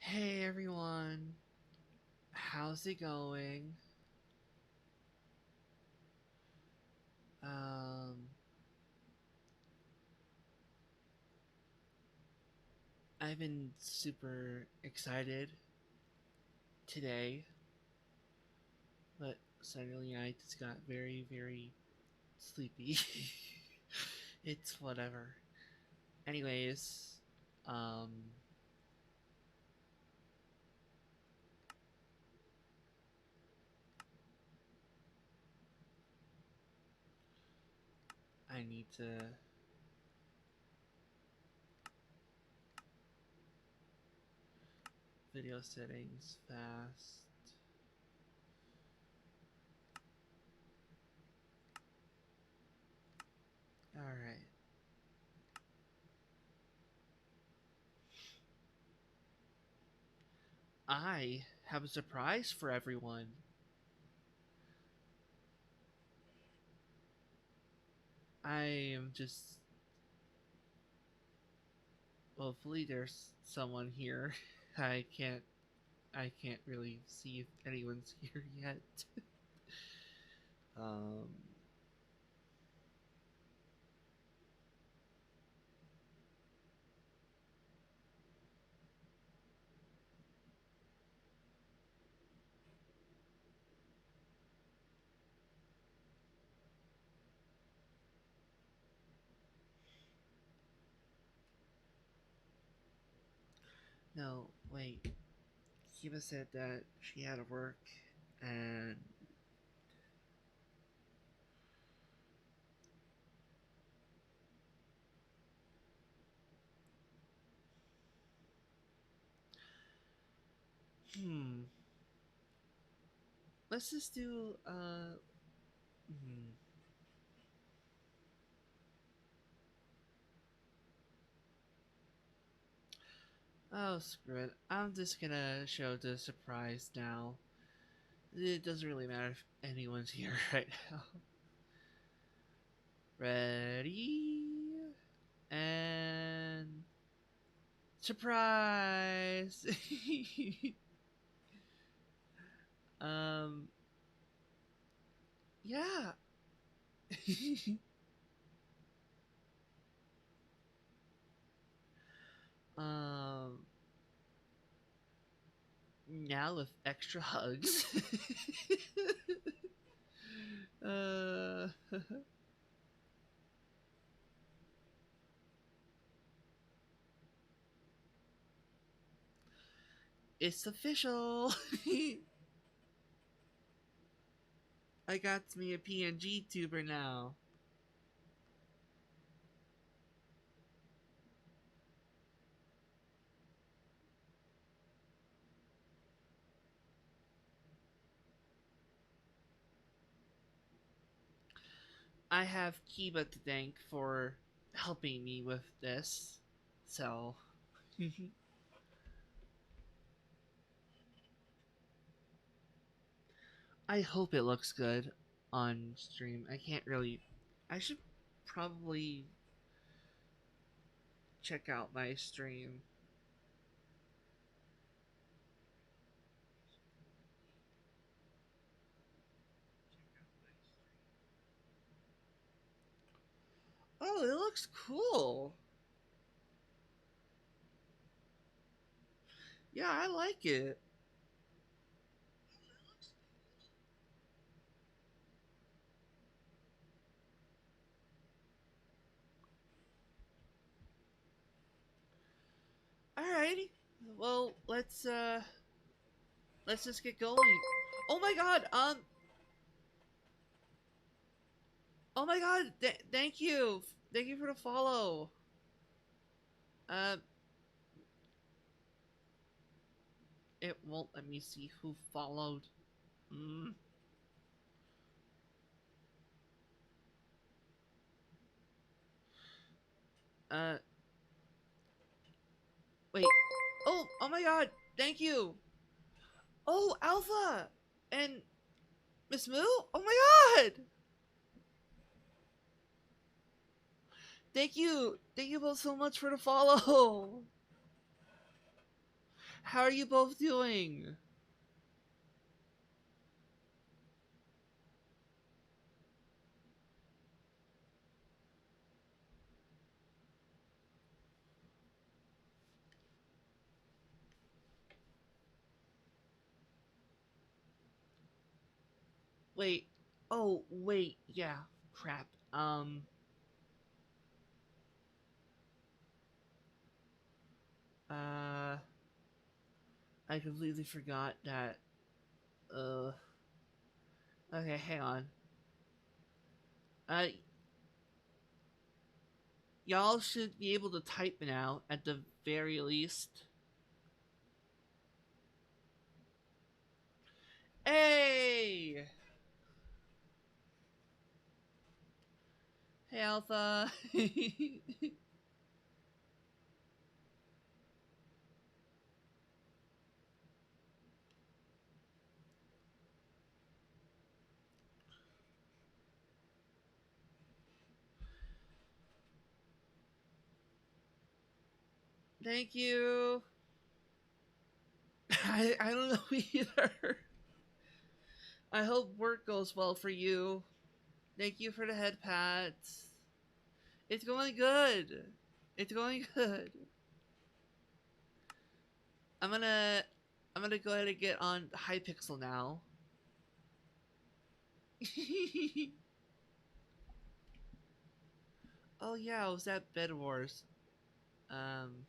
Hey everyone, how's it going? Um, I've been super excited today, but suddenly I just got very sleepy. It's whatever. Anyways, um, I need to video settings fast. Alright, I have a surprise for everyone. I am just hopefully there's someone here. I can't I can't really see if anyone's here yet. um no, wait. Kiva said that she had to work and hmm. Let's just do oh screw it. I'm just gonna show the surprise now. It doesn't really matter if anyone's here right now. Ready? And surprise! um yeah. um Now with extra hugs. uh it's official. I got me a PNG tuber now. I have Kiba to thank for helping me with this. So I hope it looks good on stream. I can't really. I should probably check out my stream. Oh, it looks cool. Yeah, I like it. Alrighty. Well, let's just get going. Oh my god. Oh my god. Thank you. Thank you for the follow. Uh, it won't let me see who followed. Mm. Uh, Wait. Oh my god. Thank you. Oh, Alpha and Miss Moo. Oh my god. Thank you. Thank you both so much for the follow. How are you both doing? Wait. Oh, wait. Yeah. Crap. Uh, I completely forgot that. Uh, okay, hang on. Uh, y'all should be able to type now at the very least. Hey! Hey, Alpha. Thank you. I don't know either. I hope work goes well for you. Thank you for the head pats. It's going good. It's going good. I'm gonna I'm gonna go ahead and get on Hypixel now. Oh yeah, it was that Bed Wars. Um,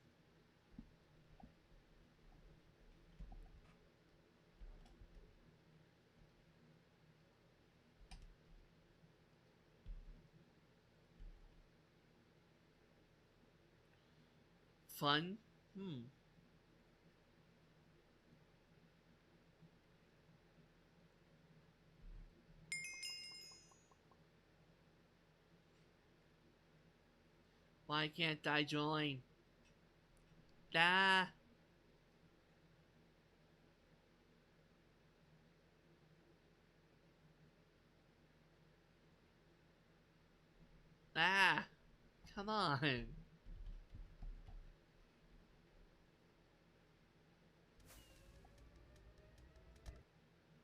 fun. Hmm. Why can't I join? Ah, ah. Come on.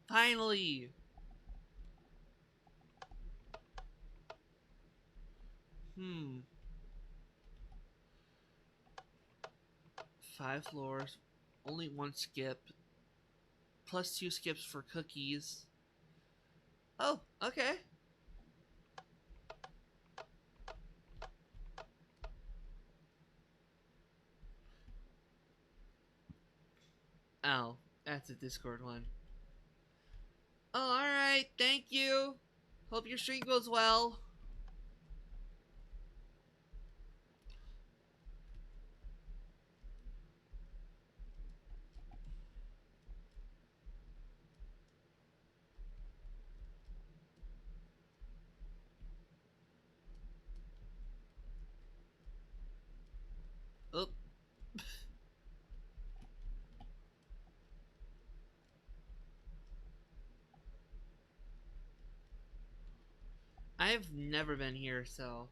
Finally. Hmm. 5 floors. Only one skip. Plus 2 skips for cookies. Oh, okay. Oh, that's a Discord one. Oh, alright. Thank you. Hope your stream goes well. Oh, I've never been here, so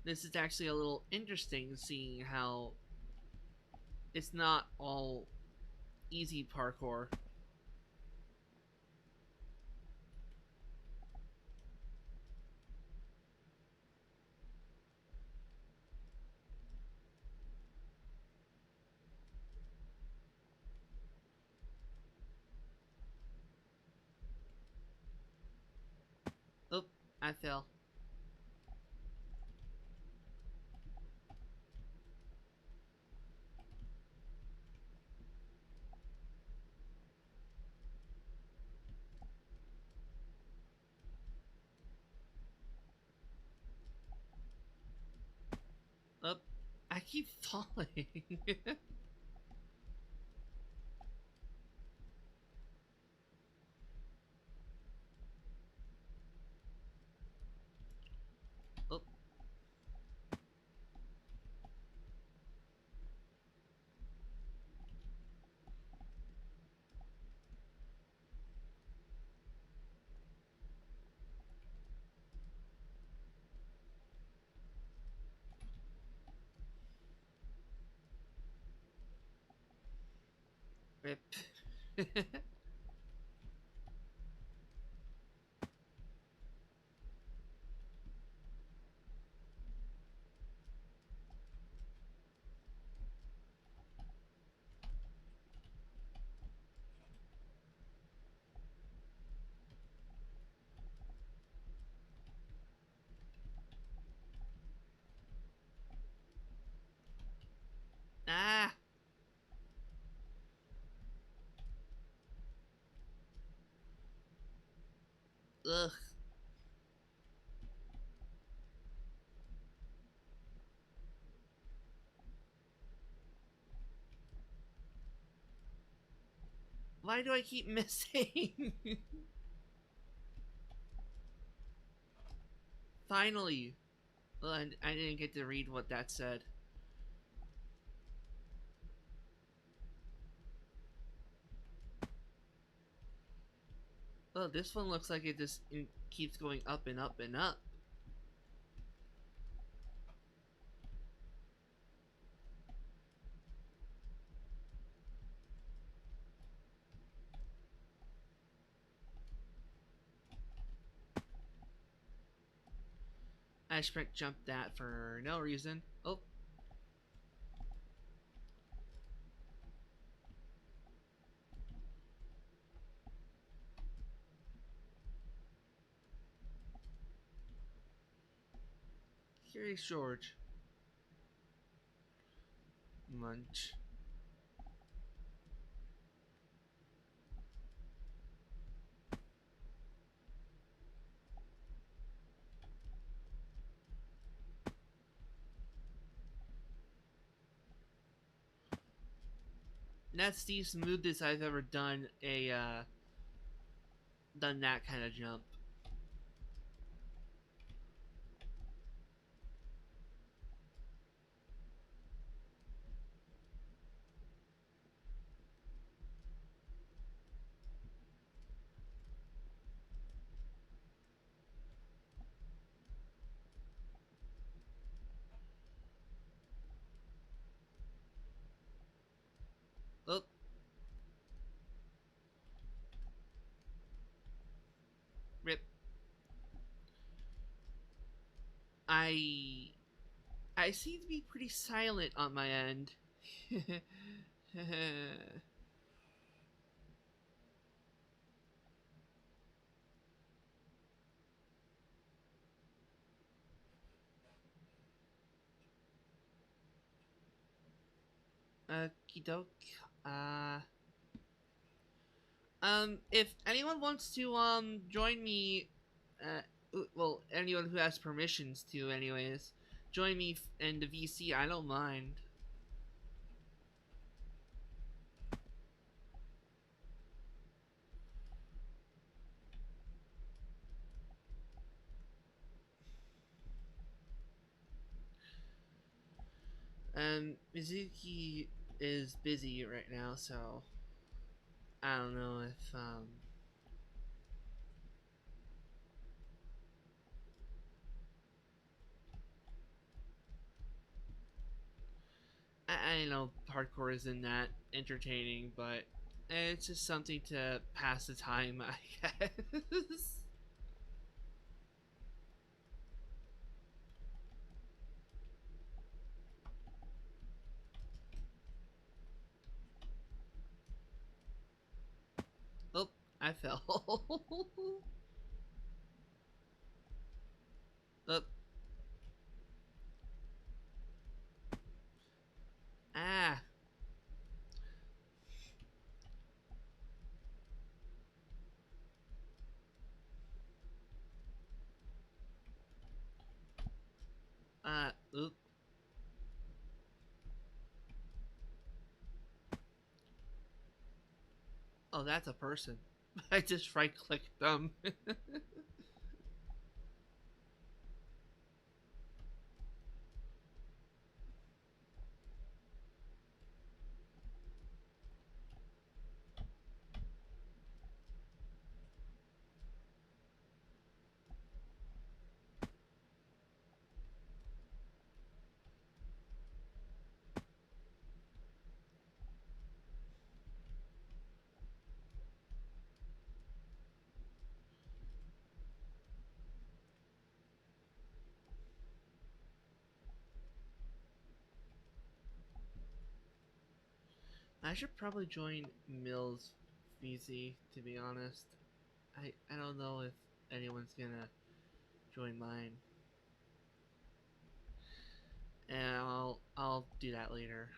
this is actually a little interesting seeing how it's not all easy parkour. Oh, I fell. Oh, I keep falling. Oh, Rip. Ah! Ugh. Why do I keep missing? Finally. Well, I didn't get to read what that said. Oh, this one looks like it just keeps going up and up and up. I sprint jumped that for no reason. Oh, Curious George. Munch. That's the smoothest I've ever done done that kind of jump. Oh, rip. I I seem to be pretty silent on my end. Okie doke. If anyone wants to join me, well, anyone who has permissions to, anyways, join me in the VC. I don't mind. Mizuki is busy right now, so I don't know if I know parkour isn't that entertaining, but it's just something to pass the time, I guess. Oh, I fell. Oh, ah, oop. Oh, that's a person. I just right clicked them. I should probably join Mills VZ, to be honest. I don't know if anyone's gonna join mine. And I'll do that later.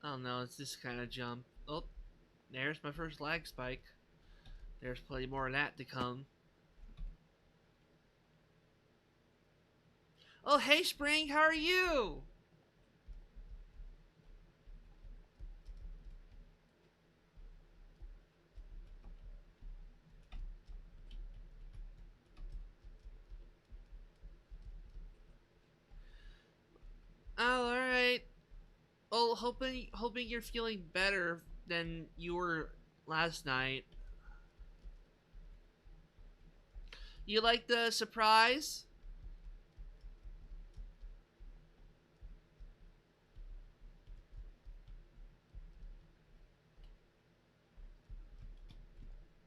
I don't know, it's just kind of jump. Oh, there's my first lag spike. There's plenty more of that to come. Oh, hey Spring, how are you? Oh, all right. Oh, hoping you're feeling better than you were last night. You like the surprise?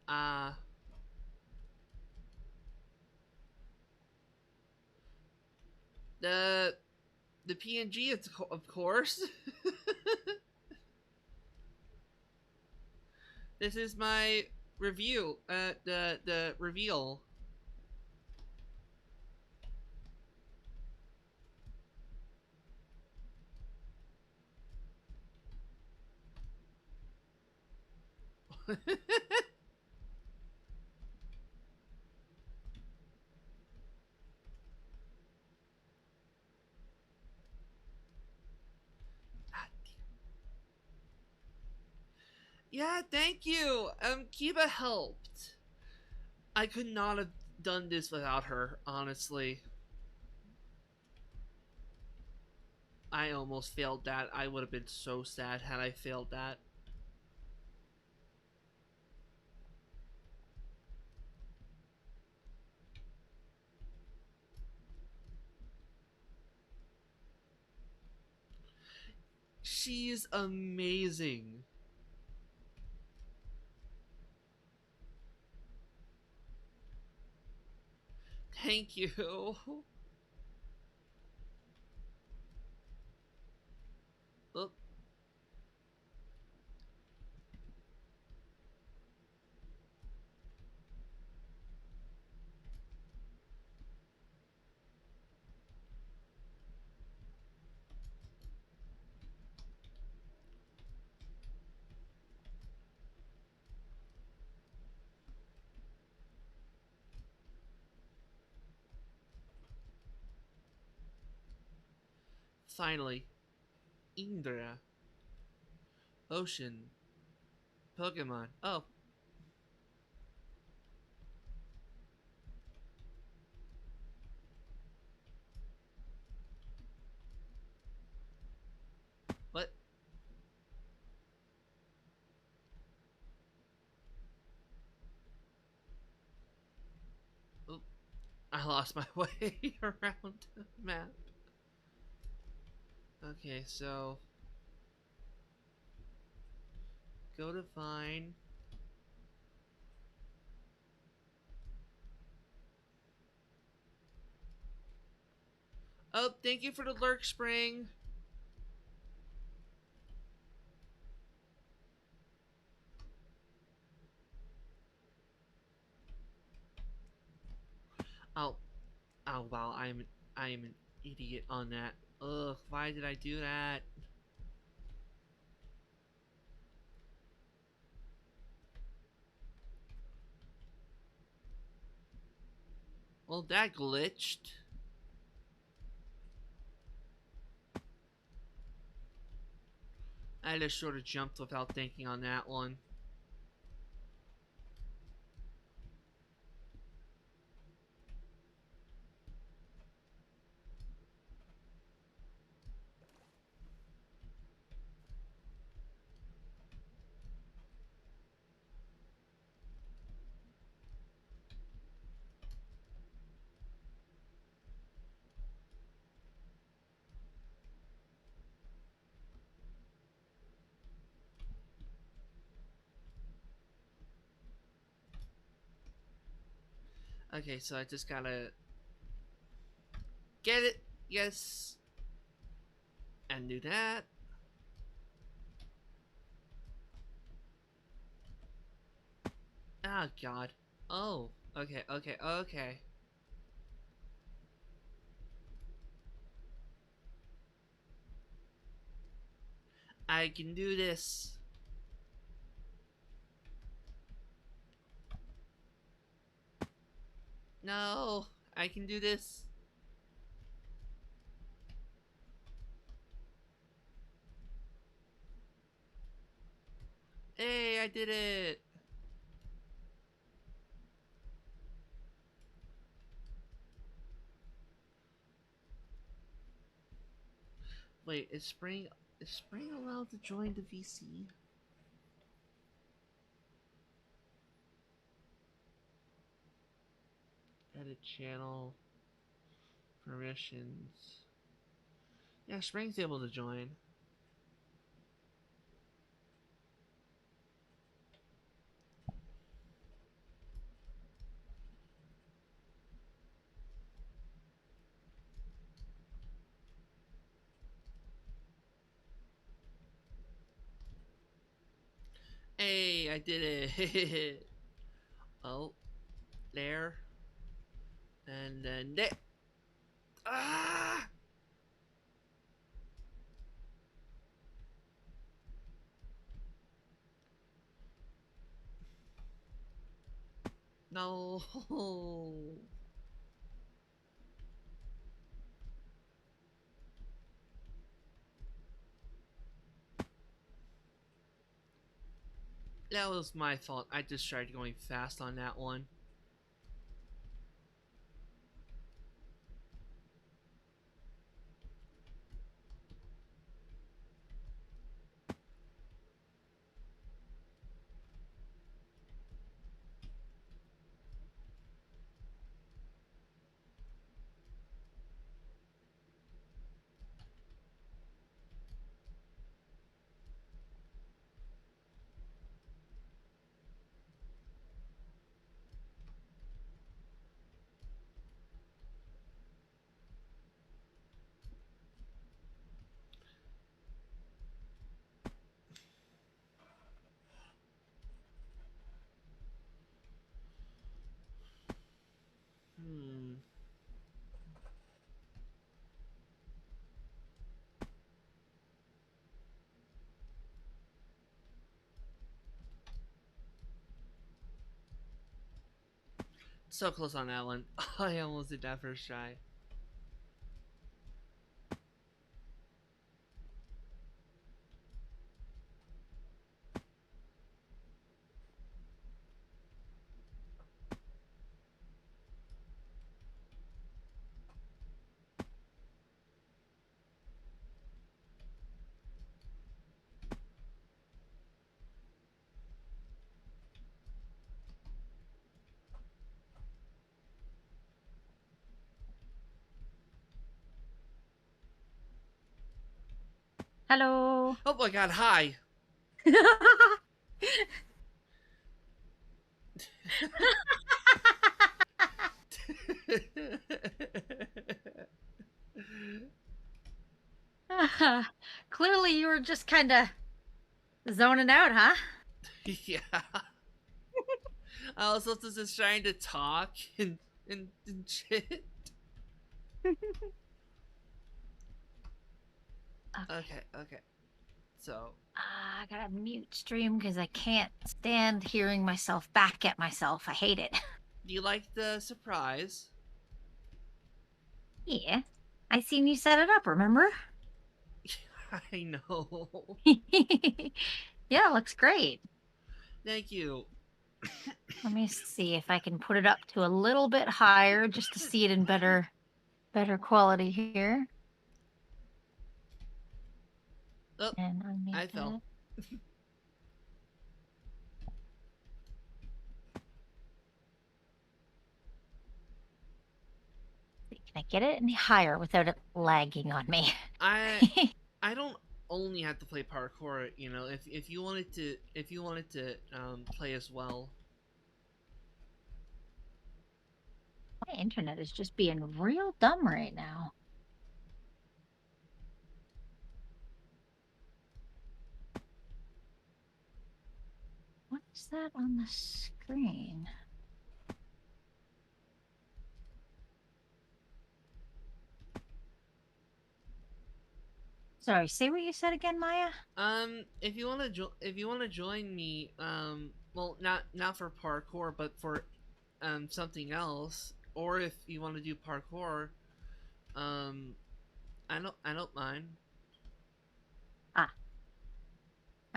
Uh the the PNG, of course. This is my review. The reveal. Yeah, thank you. Kiba helped. I could not have done this without her, honestly. I almost failed that. I would have been so sad had I failed that. She's amazing. Thank you. Oh, finally. Indra. Ocean. Pokemon. Oh, what? Oh, I lost my way around the map. Okay, so go to Vine. Oh, thank you for the lurk, Spring. Oh, oh wow, I am an idiot on that. Ugh, why did I do that? Well, that glitched. I just sort of jumped without thinking on that one. Okay, so I just gotta get it. Yes. And do that. Oh, God. Oh. Okay, okay, okay. I can do this. No. I can do this. Hey, I did it. Wait, is Spring allowed to join the VC? Edit channel permissions. Yeah, Spring's able to join. Hey, I did it. Oh, there. And then there. Ah! No. That was my fault. I just tried going fast on that one. Hmm. So close on that one. I almost did that first try. Hello. Oh my god, hi! Clearly, you were just kind of zoning out, huh? Yeah. I was also just trying to talk and shit. Okay. Okay, okay. So, I gotta mute stream because I can't stand hearing myself back at myself. I hate it. do you like the surprise? Yeah. I seen you set it up, remember? I know. Yeah, looks great. Thank you. Let me see if I can put it up to a little bit higher just to see it in better quality here. Oh, And unmute I fell. that. Can I get it any higher without it lagging on me? I I don't only have to play parkour, you know, if you wanted to play as well. internet is just being real dumb right now. What is that on the screen? Sorry, say what you said again, Maya. If you want to if you want to join me, well, not for parkour, but for something else, or if you want to do parkour, um, I don't mind. Ah,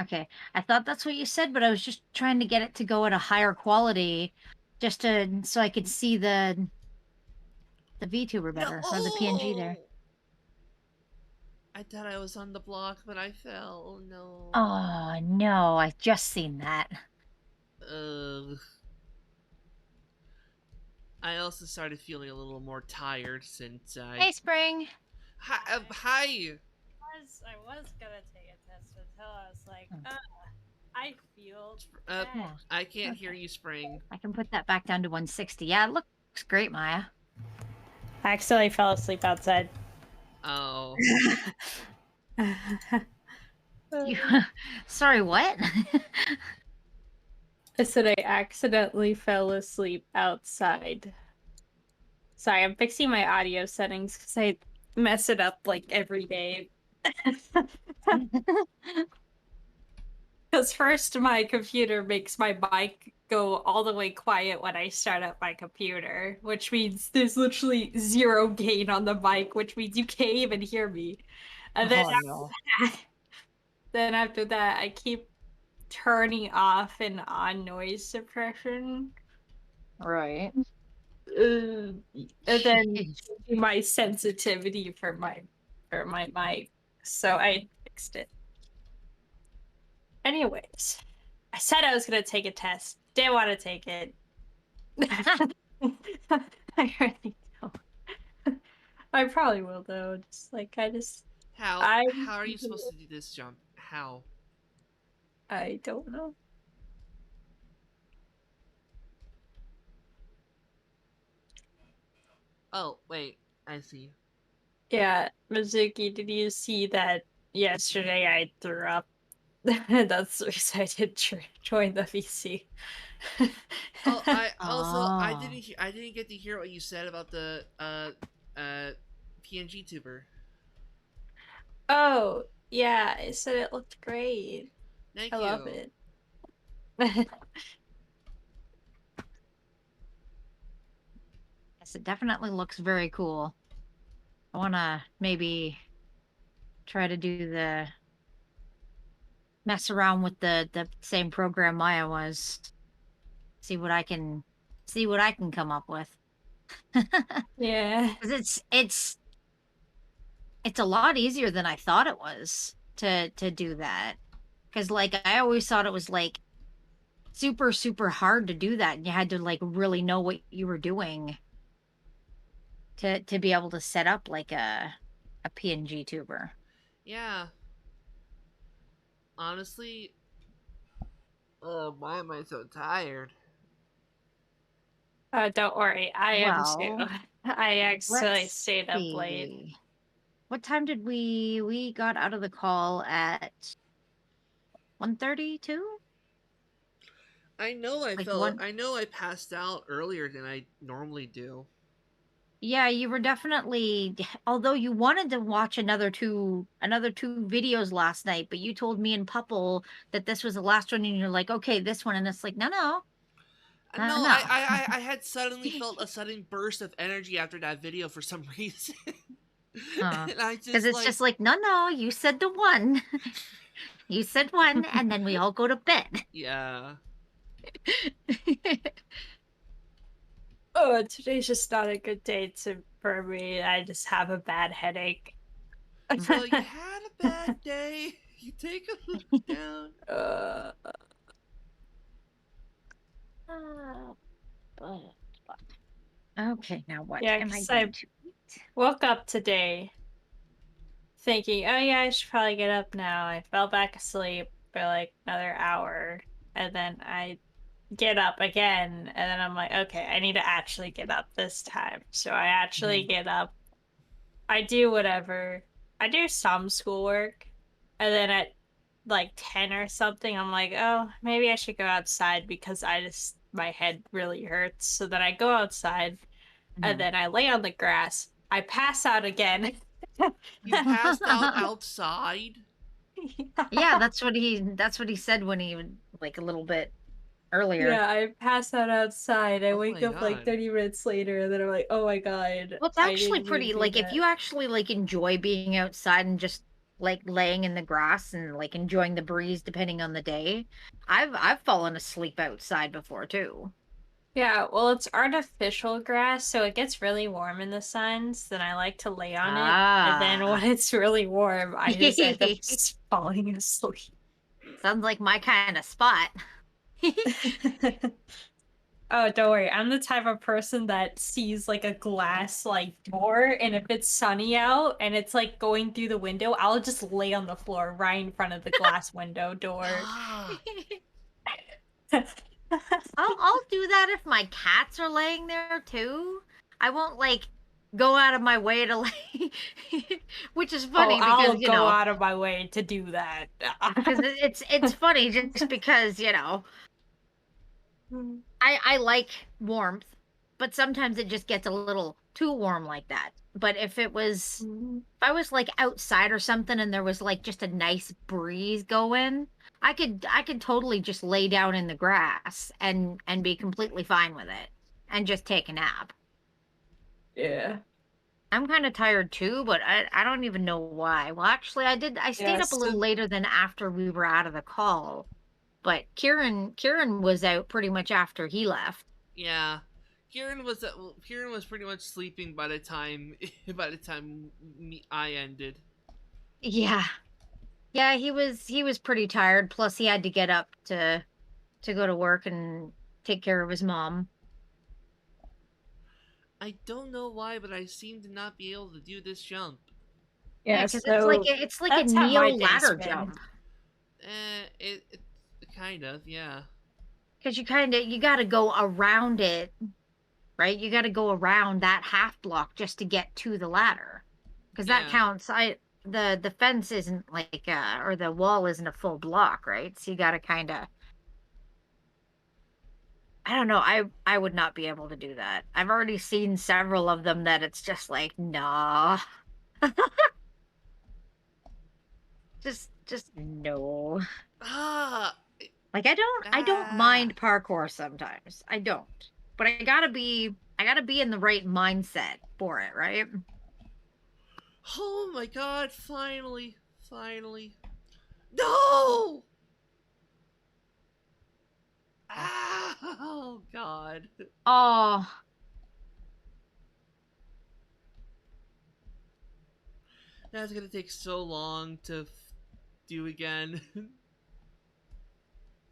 okay. I thought that's what you said, but I was just trying to get it to go at a higher quality, just to so I could see the VTuber better or the PNG there. No! I thought I was on the block, but I fell. No. Oh no, I just seen that. Ugh. I also started feeling a little more tired since I. Hey, Spring. Hi. Hi. I was gonna take a test until I was like, I feel Uh, Yeah. I can't Okay. hear you, Spring. I can put that back down to 160. Yeah, it looks great, Maya. I accidentally fell asleep outside. Oh. You, sorry, what? I said I accidentally fell asleep outside. Sorry, I'm fixing my audio settings because I mess it up like every day. Because first, my computer makes my mic go all the way quiet when I start up my computer, which means there's literally zero gain on the mic, which means you can't even hear me. And then, no. then after that, I keep turning off and on noise suppression. Right. And then changing my sensitivity for my mic. So I fixed it. Anyways, I said I was gonna take a test. Didn't want to take it. I really don't. I probably will though. Just like How are you supposed to do this jump? How? I don't know. Oh, wait. I see. Yeah, Mizuki, did you see that yesterday I threw up? That's the reason I didn't join the VC. Oh, I Oh. I didn't get to hear what you said about the PNG tuber. Oh, yeah, I said it looked great. Thank I you. love it. Yes, it definitely looks very cool. I want to maybe try to do the mess around with the same program Maya was. See what I can come up with. Yeah. Because it's a lot easier than I thought it was to do that. Because like I always thought it was like super hard to do that, and you had to like really know what you were doing to be able to set up like a PNG tuber. Yeah. Honestly, why am I so tired? Don't worry, I am too. Well, I actually let's stayed up late. see. What time did we got out of the call at 1:32? I know Like one. I know I passed out earlier than I normally do. Yeah, you were definitely, although you wanted to watch another two videos last night, but you told me and Pupple that this was the last one and you're like, "Okay, this one." And it's like, "No, no. No, No." I had suddenly felt a sudden burst of energy after that video for some reason. And I Because just it's just like, "No, no, you said the one." You said one, and then we all go to bed. yeah. Oh, today's just not a good day for me. I just have a bad headache. So you had a bad day. You take a look down. But okay, now what Yeah, am I 'cause going I to eat? woke up today thinking, oh yeah, I should probably get up now. I fell back asleep for like another hour, and then I get up again, and then I'm like, okay, I need to actually get up this time. So I actually get up. I do whatever. I do some schoolwork, and then at like 10 or something, I'm like, oh, maybe I should go outside because my head really hurts. So then I go outside, and then I lay on the grass. I pass out again. You passed out outside? Yeah, that's what he said when he like a little bit earlier. Yeah, I pass out outside. I Oh wake my up like God. 30 minutes later, and then I'm like, oh my god, Well, it's I actually didn't mean pretty to do like if that. you actually like enjoy being outside and just like laying in the grass and like enjoying the breeze depending on the day. I've fallen asleep outside before too. Yeah, well, it's artificial grass, so it gets really warm in the suns. Then I like to lay on it, and then when Ah. it's really warm, I just end up just falling asleep. Sounds like my kind of spot. Oh, don't worry. I'm the type of person that sees like a glass like door, and if it's sunny out and it's like going through the window, I'll just lay on the floor right in front of the glass window door. Ah, I'll do that if my cats are laying there too. I won't like go out of my way to lay, which is funny I'll because go out of my way to do that. because it's funny just because I like warmth, but sometimes it just gets a little too warm like that. But if I was like outside or something and there was like just a nice breeze going, I could totally just lay down in the grass and be completely fine with it and just take a nap. Yeah. I'm kind of tired too, but I don't even know why. Well, actually, I stayed up a little later than after we were out of the call, but Kieran was out pretty much after he left. yeah. Kieran was pretty much sleeping by the time I ended. Yeah. Yeah, he was pretty tired. Plus, he had to get up to go to work and take care of his mom. I don't know why, but I seem to not be able to do this jump. Yeah, because it's like a that's how my Neo day's ladder been. jump. It kind of, yeah. Because you got to go around it, right? You got to go around that half block just to get to the ladder. Because that Yeah. counts. The fence isn't like or the wall isn't a full block, right? So you got to kind of. I don't know. I would not be able to do that. I've already seen several of them that it's just like, nah. Just no. Ah, Like I don't mind parkour sometimes. I don't. But I gotta be in the right mindset for it, right? oh my God! Finally, finally. No! Ah, oh God. Oh, That's gonna take so long to do again.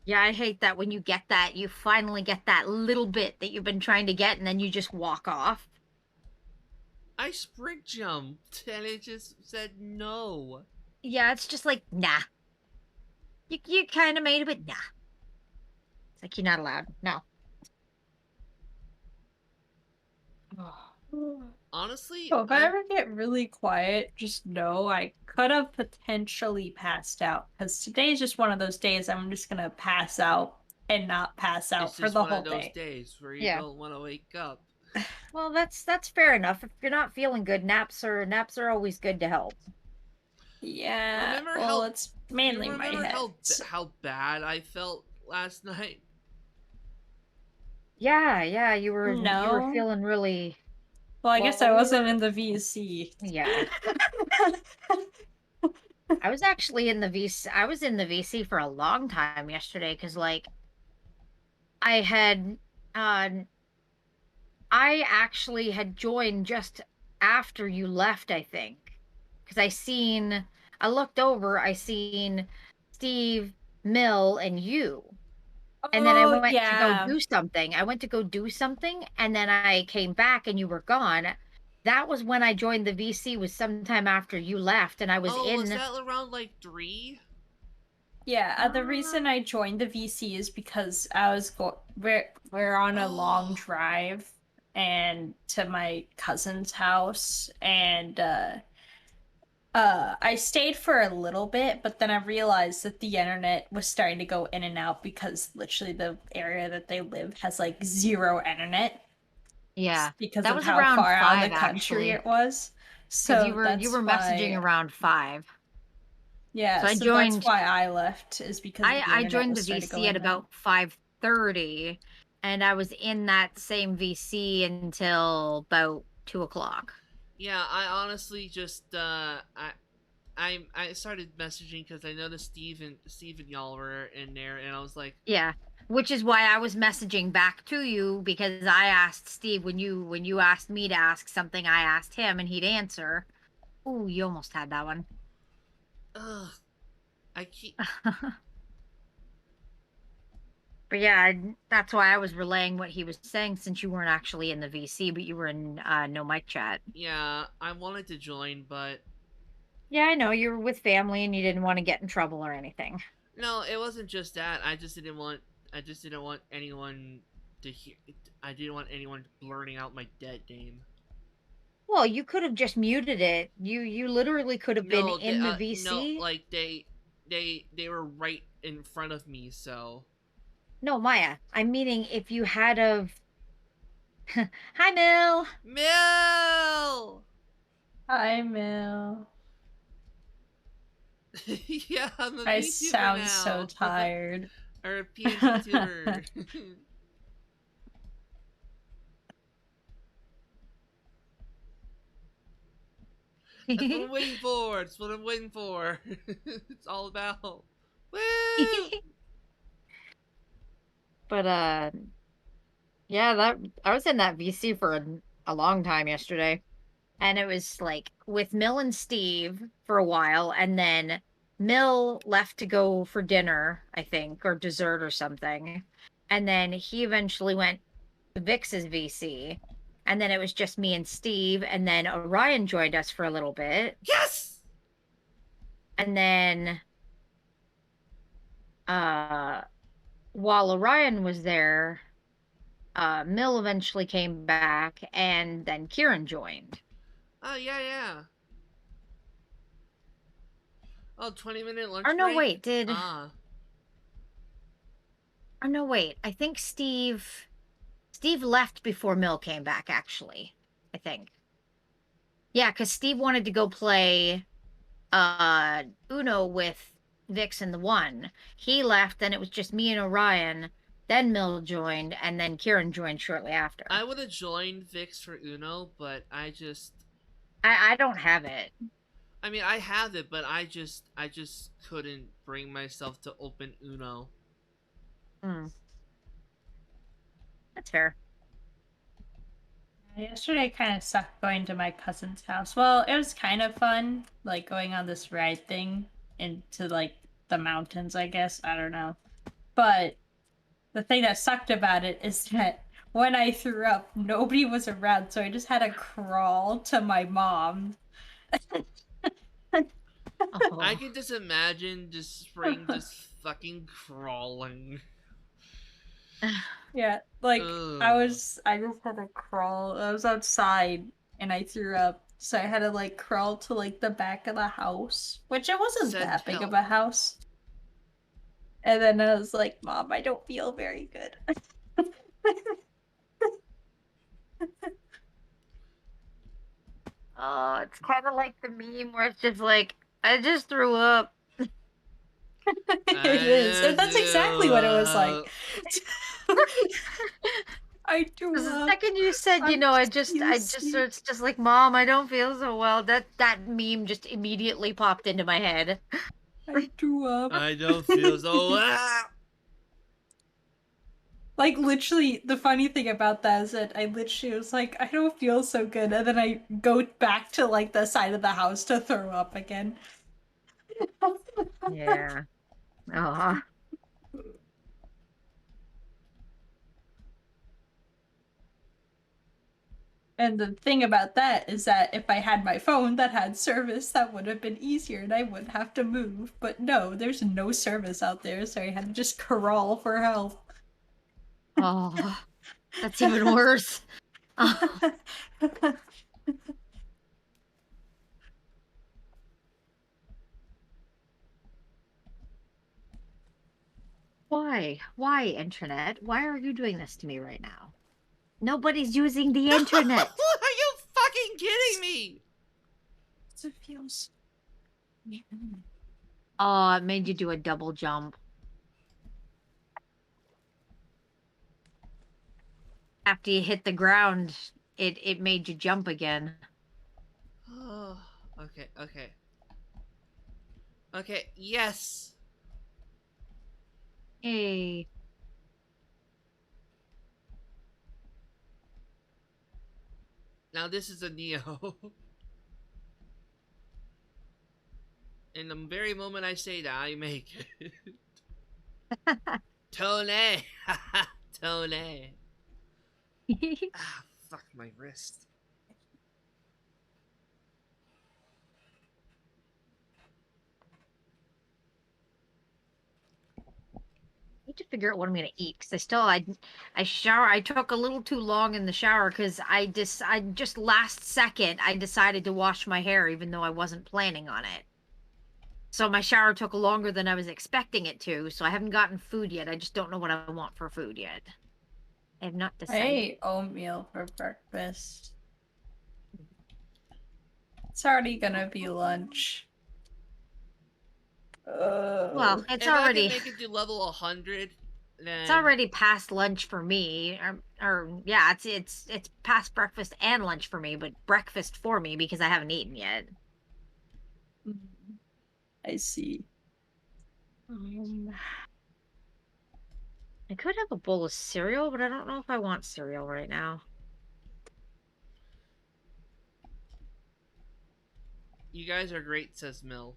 yeah, I hate that when you get that, you finally get that little bit that you've been trying to get and then you just walk off. I sprint jumped and it just said no. Yeah, it's just like, nah. You kind of made it, but nah. It's like you're not allowed. No. Honestly, So if I ever get really quiet, just know I could have potentially passed out. Because today's just one of those days I'm just gonna pass out and not pass out it's for just the one whole of those day. days where you Yeah. don't want to wake up. Well, that's fair enough. If you're not feeling good, naps are always good to help. Yeah. Remember well, how it's mainly you my remember head. how bad I felt last night? Yeah, you were No. feeling really Well, I guess I we wasn't were- in the VC. Yeah. I was actually in the VC. I was in the VC for a long time yesterday because, like, I had, uh, I actually had joined just after you left, I think, because I looked over, I seen Steve, Mill, and you, and then I Oh, went to go yeah. do something. I went to go do something, and then I came back, and you were gone. That was when I joined the VC. Was sometime after you left, and I was Oh, was in. that around like 3? Yeah, the reason I joined the VC is because I was we're on a long drive and to my cousin's house, and I stayed for a little bit, but then I realized that the internet was starting to go in and out because literally the area that they live has like zero internet Yeah, because that of was how around far out of the 5 country actually, it was. because So you that's were messaging why, around 5. yeah, So so that's why I left, is because the I internet joined was the starting to go VC in at and out. about 5:30, and I was in that same VC until about 2 o'clock. Yeah, I honestly just I started messaging because I noticed Steve and y'all were in there, and I was like, Yeah, which is why I was messaging back to you, because I asked Steve when you asked me to ask something, I asked him and he'd answer. Ooh, you almost had that one. ugh, I keep But yeah, that's why I was relaying what he was saying, since you weren't actually in the VC, but you were in no mic chat. yeah, I wanted to join, but Yeah, I know you were with family and you didn't want to get in trouble or anything. no, it wasn't just that. I just didn't want anyone to hear. I didn't want anyone blurting out my dead name. Well, you could have just muted it. You literally could have been No, in the no, VC. like they were right in front of me, so No, Maya, I'm meaning if you had of. Hi, Mill. Mill. Hi, Mel. Yeah, I'm a I VTuber sound so now, tired. or a PNG tuber. That's what I'm waiting for. That's what I'm waiting for. It's all about. Woo! But yeah, that I was in that VC for a long time yesterday. And it was like with Mill and Steve for a while, and then Mill left to go for dinner, I think, or dessert or something. And then he eventually went to Vix's VC. And then it was just me and Steve, and then Orion joined us for a little bit. Yes. And then uh while Orion was there, Mill eventually came back, and then Kieran joined. Oh yeah, yeah. Oh, 20-minute Or lunch no, break. wait, did Ah, or no, wait. I think Steve left before Mill came back, actually. I think. Yeah, because Steve wanted to go play Uno with Vix and the One. He left, then it was just me and Orion. Then Mill joined, and then Kieran joined shortly I after. would have joined Vix for Uno, but I don't have it. I mean, I have it, but I just couldn't bring myself to open Uno. Hmm, that's fair. Yesterday kind of sucked going to my cousin's house. Well, it was kind of fun, like going on this ride thing into like the mountains, I guess. I don't know. But the thing that sucked about it is that when I threw up, nobody was around, so I just had to crawl to my mom. I Oh. can just imagine just Spring just fucking crawling. Yeah, like Ugh. I just had to crawl. I was outside and I threw up, so I had to like crawl to like the back of the house, which it wasn't Send that big of help. a house. And then I was like, "Mom, I don't feel very good." Oh, it's kind of like the meme where it's just like, I just threw up. It is. And that's exactly what it was like. I threw The up. second you said, I'm I just, puking. it's just like, Mom, I don't feel so well. That meme just immediately popped into my head. I threw up. I don't feel so. Ah! Like literally, the funny thing about that is that I literally was like, I don't feel so good, and then I go back to like the side of the house to throw up again. Yeah. Oh. And the thing about that is that if I had my phone that had service, that would have been easier and I wouldn't have to move. But no, there's no service out there, so I had to just crawl for help. Oh, that's even worse. Oh, why? Why, internet? Why are you doing this to me right now? Nobody's using the internet. Are you fucking kidding me? It feels. Oh, it made you do a double jump. After you hit the ground, it made you jump again. Oh, okay, okay. Okay, yes. Hey. Now this is a Neo. In the very moment I say that, I make it. Tone. Tone. Ah, fuck my wrist. I need to figure out what I'm gonna eat because I took a little too long in the shower because I just last second I decided to wash my hair even though I wasn't planning on it. So my shower took longer than I was expecting it to, so I haven't gotten food yet. I just don't know what I want for food yet. I have not I decided. ate oatmeal for breakfast. It's already gonna be lunch. Well, it's If I already can make it to level 100, then it's already past lunch for me. Or yeah, it's past breakfast and lunch for me, but breakfast for me because I haven't eaten yet. I see. I could have a bowl of cereal, but I don't know if I want cereal right now. You guys are great, says Mill.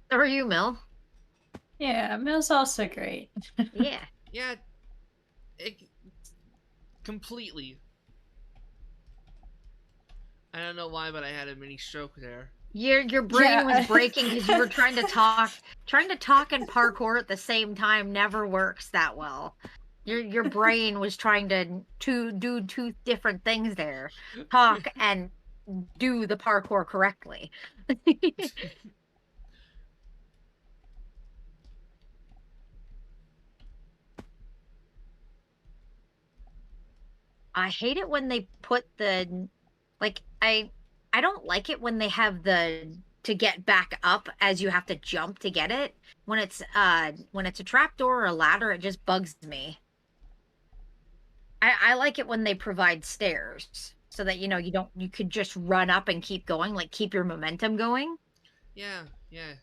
So are you, Mill? Yeah, Mill's also great. Yeah. Yeah, completely. I don't know why, but I had a mini stroke there. Your brain was Yeah. breaking because you were trying to talk and parkour at the same time never works that well. Your brain was trying to do two different things there. Talk and do the parkour correctly. I hate it when they put the like I don't like it when they have the to get back up as you have to jump to get it. When it's a trapdoor or a ladder, it just bugs me. I like it when they provide stairs so that you could just run up and keep going, like keep your momentum going. Yeah, yeah.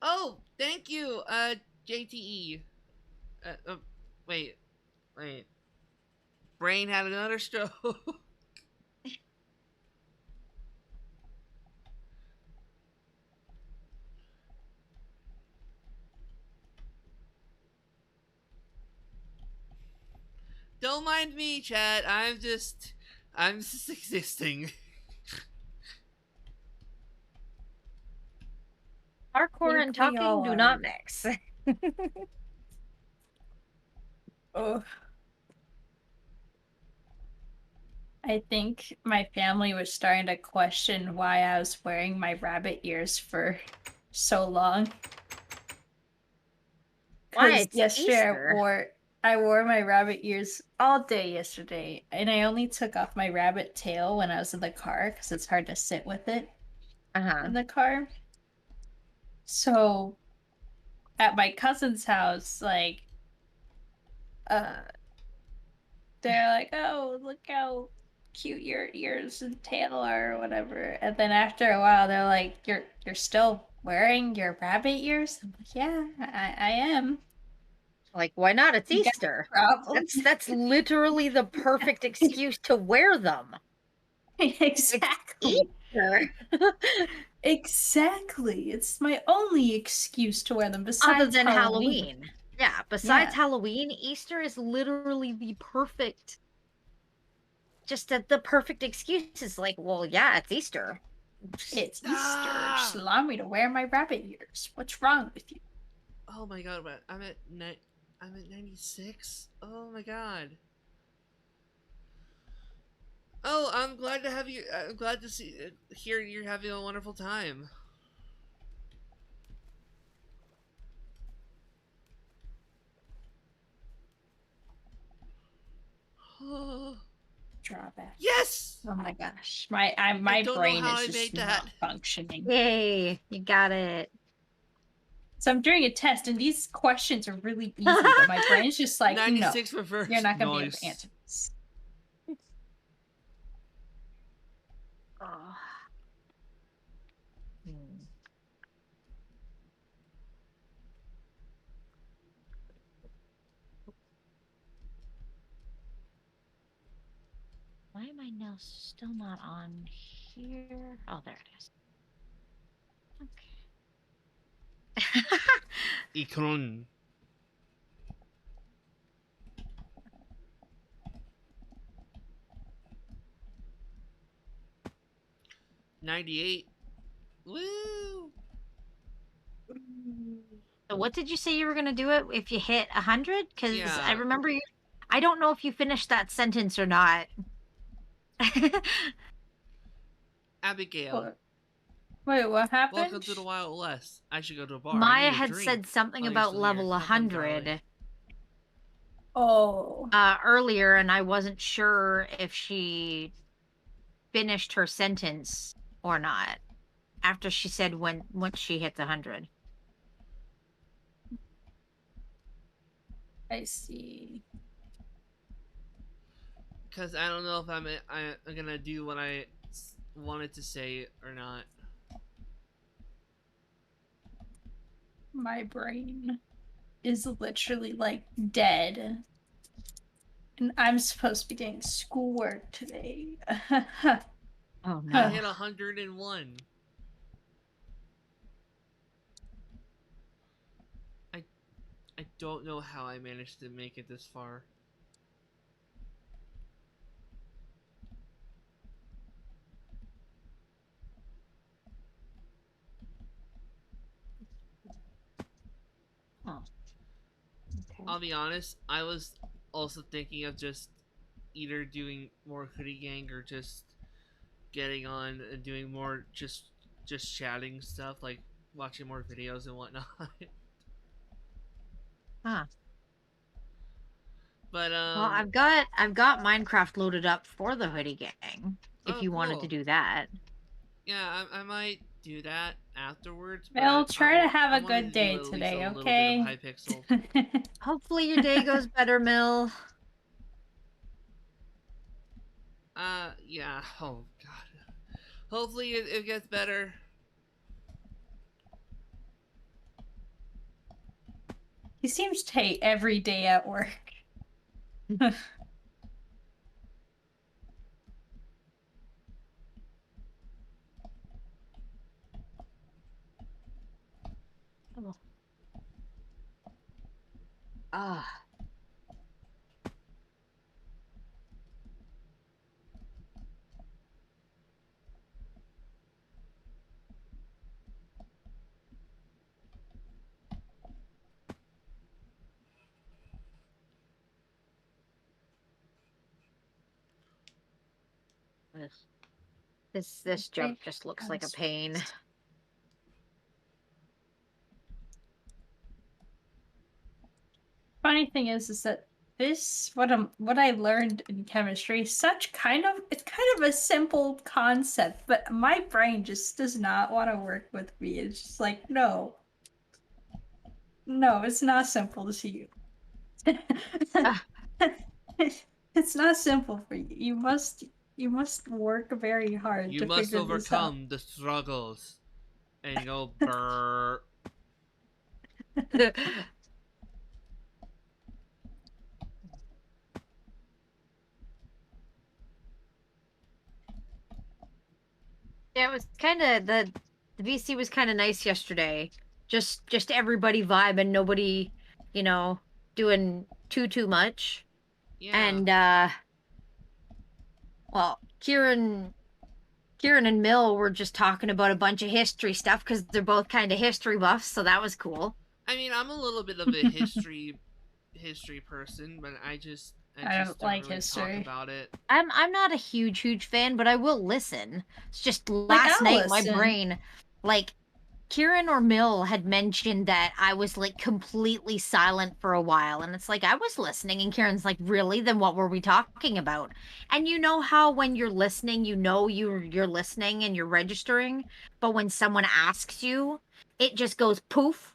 Oh, thank you, JTE. Uh, wait, wait. Brain had another stroke. Don't mind me, chat. I'm just existing. Parkour and talking do not mix. Oh. I think my family was starting to question why I was wearing my rabbit ears for so long. Why? Because It's yesterday Easter. I wore my rabbit ears all day yesterday, and I only took off my rabbit tail when I was in the car because it's hard to sit with it in the car. So at my cousin's house, like, they're like, "Oh, look how cute your ears and tail are," or whatever. And then after a while, they're like, "You're still wearing your rabbit ears?" I'm like, "Yeah, I am." Like, why not? It's You got Easter. problems. That's literally the perfect excuse to wear them. Exactly. Easter. Exactly. It's my only excuse to wear them Other besides than Halloween. Halloween. Yeah, besides Yeah. Halloween, Easter is literally the perfect, just the perfect excuse. It's like, well, yeah, it's Easter. It's Easter. Just Ah! allow me to wear my rabbit ears. What's wrong with you? Oh my god, I'm at 96. Oh my god. Oh, I'm glad to have you. I'm glad to hear you're having a wonderful time. Drawback. Yes! Oh my gosh. I My don't know brain how is I just made that. not functioning. Yay, you got it. So I'm doing a test and these questions are really easy, but my brain's just like, no, 96 reverse. you're not gonna be able Nice. to answer this. Oh. Why am I now still not on here? Oh, there it is. Okay. Ikron. $98. Woo! So what did you say you were gonna do it if you hit 100? Because Yeah. I remember you. I don't know if you finished that sentence or not. Abigail. Wait, what happened? Welcome to the Wild West. I should go to a bar. I Maya need a had drink. said something Oh, you're about still level here. Welcome, darling. 100 Oh. earlier, and I wasn't sure if she finished her sentence or not after she said once she hits 100. I see. Because I don't know if I'm gonna do what I wanted to say or not. My brain is literally like dead. And I'm supposed to be doing schoolwork today. Oh I no. hit 101. I don't know how I managed to make it this far. Oh. Okay. I'll be honest, I was also thinking of just either doing more Hoodie Gang or just getting on and doing more just chatting stuff, like watching more videos and whatnot. Huh. But Well, I've got Minecraft loaded up for the Hoodie Gang. If oh, you wanted to cool. do that. Yeah, I might do that afterwards. Well, But try to have I a wanted good to do day at least today, a little okay? bit of Hypixel. Hopefully your day goes better, Mill. Yeah. Oh god. Hopefully it gets better. He seems to hate every day at work. Oh. Ah. This jump just looks like a pain. Funny thing is that this what I learned in chemistry is it's kind of a simple concept, but my brain just does not want to work with me. It's just like no, it's not simple to you. It's not simple for you. You must work very hard You to must figure this out. overcome the struggles and go brrr. Yeah, it was kind of the VC was kind of nice yesterday. Just everybody vibe and nobody, doing too much. Yeah. And well, Kieran and Mill were just talking about a bunch of history stuff because they're both kind of history buffs, so that was cool. I mean, I'm a little bit of a history person, but I just don't like really history. talk about it. I'm not a huge fan, but I will listen. It's just Like, last I'll night my listen. brain, like Kieran or Mill had mentioned that I was like completely silent for a while, and it's like I was listening, and Kieran's like, "Really? Then what were we talking about?" And you know how when you're listening, you're listening and you're registering, but when someone asks you, it just goes poof.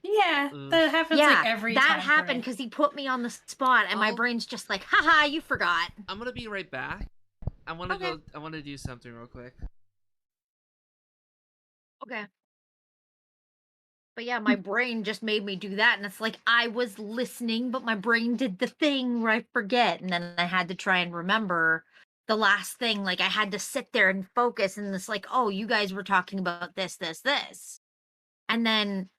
Yeah, that happens Yeah, like every that time. happened because he put me on the spot, and my brain's just like, "Haha, you forgot." I'm gonna be right back. I want to Okay. go. I want to do something real quick. Okay. But yeah, my brain just made me do that. And it's like I was listening, but my brain did the thing where I forget. And then I had to try and remember the last thing. Like I had to sit there and focus. And it's like, oh, you guys were talking about this. And then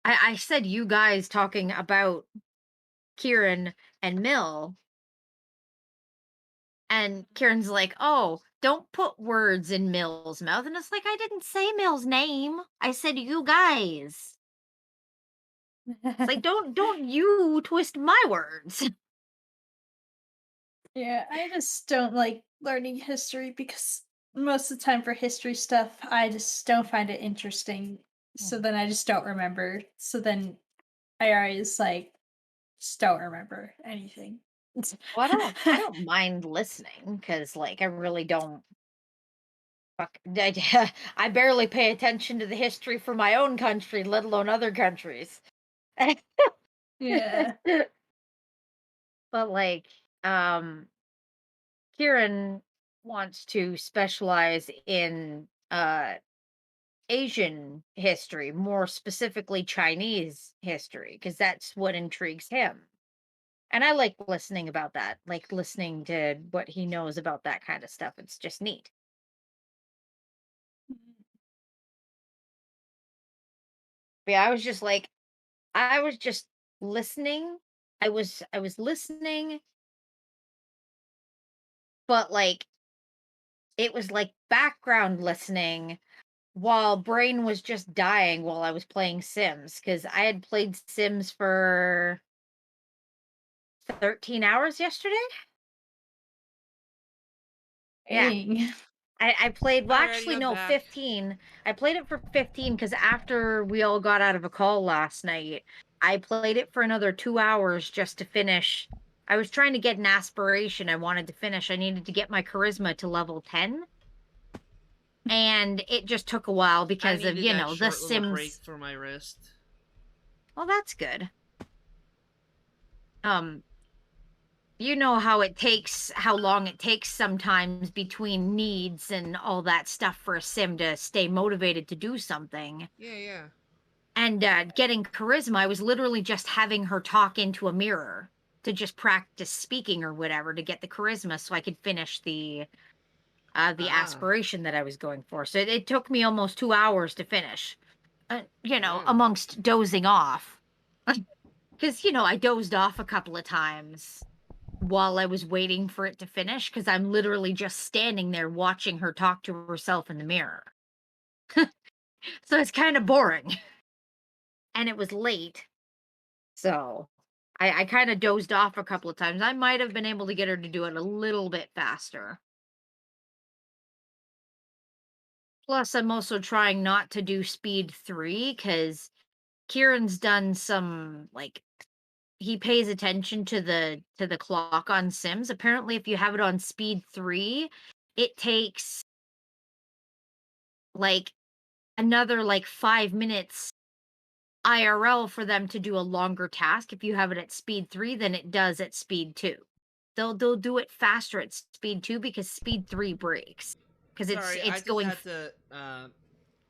I said, you guys talking about Kieran and Mill. And Kieran's like, oh, don't put words in Mill's mouth. And it's like, I didn't say Mill's name. I said, you guys. It's like, don't you twist my words. Yeah, I just don't like learning history because most of the time for history stuff, I just don't find it interesting. So then I just don't remember. So then I always like just don't remember anything. Well, I don't mind listening because, like, I really don't. Fuck, I barely pay attention to the history for my own country, let alone other countries. Yeah. But like, um, Kieran wants to specialize in Asian history, more specifically Chinese history, because that's what intrigues him. And I like listening about that, like listening to what he knows about that kind of stuff. It's just neat. But yeah, I was just listening. I was listening, but like it was like background listening while brain was just dying while I was playing Sims because I had played Sims for 13 hours yesterday. Yeah. Dang. I played, well, Alrighty, actually, I'm no, back. 15. I played it for 15 because after we all got out of a call last night, I played it for another 2 hours just to finish. I was trying to get an aspiration I wanted to finish. I needed to get my charisma to level 10. And it just took a while I because of, needed that the short little break Sims. for my wrist. Well, that's good. Um, you know how long it takes sometimes between needs and all that stuff for a sim to stay motivated to do something. Yeah. And getting charisma, I was literally just having her talk into a mirror to just practice speaking or whatever to get the charisma so I could finish the aspiration that I was going for. So it took me almost 2 hours to finish. Damn. Amongst dozing off. Because, I dozed off a couple of times while I was waiting for it to finish because I'm literally just standing there watching her talk to herself in the mirror. So it's kind of boring. And it was late. So I kind of dozed off a couple of times. I might have been able to get her to do it a little bit faster. Plus, I'm also trying not to do speed 3 because Kieran's done some like he pays attention to the clock on Sims. Apparently, if you have it on speed 3, it takes like another like 5 minutes IRL for them to do a longer task if you have it at speed 3 than it does at speed 2. They'll do it faster at speed 2 because speed 3 breaks. Because Sorry, I it's just going had to.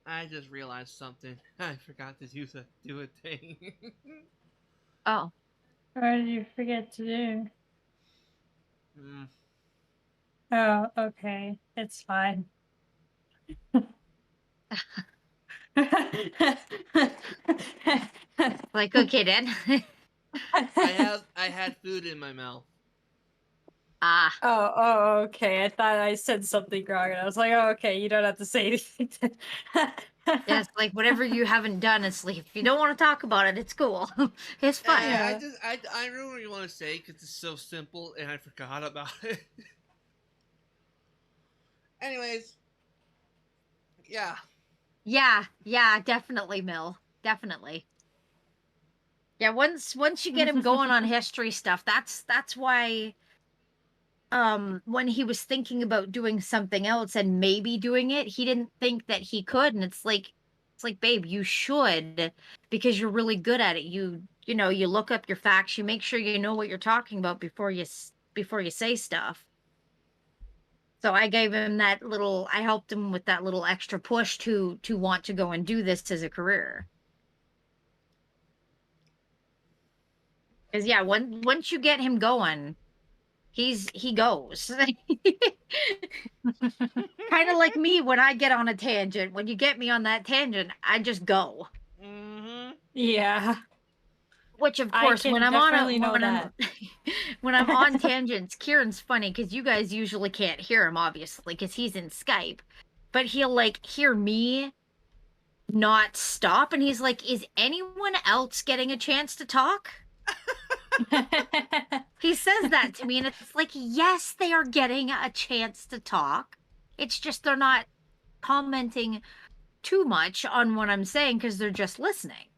I just realized something. I forgot to do a thing. oh. What did you forget to do? Hmm. Oh, okay. It's fine. Like, okay, then. I had food in my mouth. Ah. Oh, okay. I thought I said something wrong, and I was like, oh, okay, you don't have to say anything. Yeah, it's like whatever you haven't done, it's like if you don't want to talk about it, it's cool. It's fine. Yeah. I really want to say because it's so simple and I forgot about it. Anyways, yeah. Yeah, definitely, Mill. Definitely. Yeah, once you get him going on history stuff, that's why when he was thinking about doing something else and maybe doing it, he didn't think that he could, and it's like babe, you should, because you're really good at it. You know, you look up your facts, you make sure you know what you're talking about before you say stuff. So I gave him that little, I helped him with that little extra push to want to go and do this as a career. Because yeah, once you get him going, he goes. Kind of like me when I get on a tangent. When you get me on that tangent, I just go. Mm-hmm. Yeah. Which of I course, can when I'm on definitely know when that. when I'm on tangents, Kieran's funny because you guys usually can't hear him, obviously, because he's in Skype. But he'll like hear me not stop, and he's like, "Is anyone else getting a chance to talk?" He says that to me, and it's like, yes, they are getting a chance to talk. It's just they're not commenting too much on what I'm saying because they're just listening.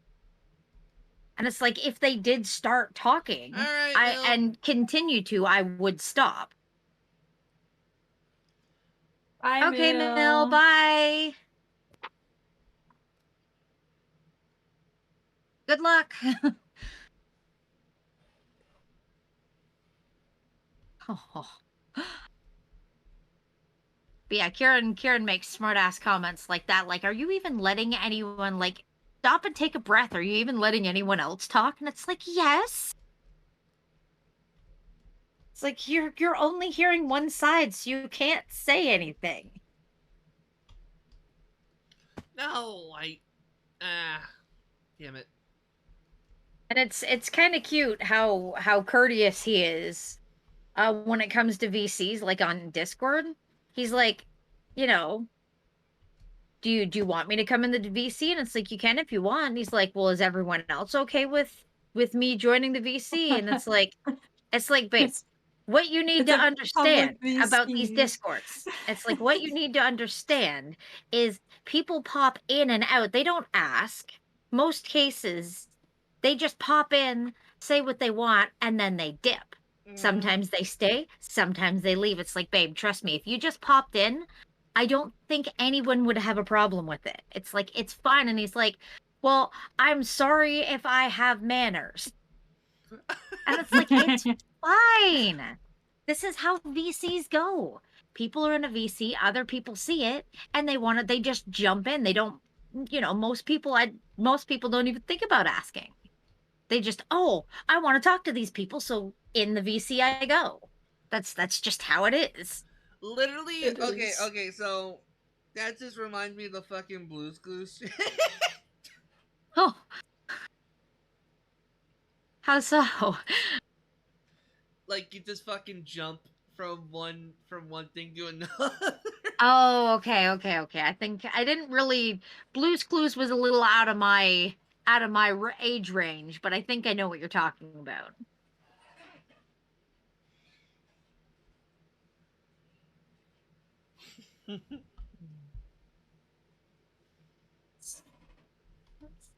And it's like if they did start talking, All right, Mill. and continue to, I would stop. Bye, Okay, Mill. Mill, bye. Good luck. Oh. But yeah, Kieran makes smart ass comments like that. Like, are you even letting anyone like stop and take a breath? Are you even letting anyone else talk? And it's like, yes. It's like you're only hearing one side, so you can't say anything. No, damn it. And it's kind of cute how courteous he is when it comes to VCs, like on Discord. He's like, you know, do you want me to come in the VC? And it's like, you can if you want. And he's like, well, is everyone else okay with me joining the VC? And it's like, babe, It's, what you need it's to a understand public about these VC. Discords, it's like what you need to understand is people pop in and out. They don't ask. Most cases, they just pop in, say what they want, and then they dip. Mm-hmm. Sometimes they stay, sometimes they leave. It's like, babe, trust me, if you just popped in, I don't think anyone would have a problem with it. It's like, it's fine. And he's like, well, I'm sorry if I have manners. And it's like, it's fine. This is how VCs go. People are in a VC, other people see it, and they just jump in. They don't, most people don't even think about asking. They just, oh, I want to talk to these people, so in the VC I go. That's just how it is. Literally, It okay, is. okay, so that just reminds me of the fucking Blue's Clues. Oh. How so? Like you just fucking jump from one thing to another. Oh, okay. I think I didn't really. Blue's Clues was a little out of my age range, but I think I know what you're talking about. Let's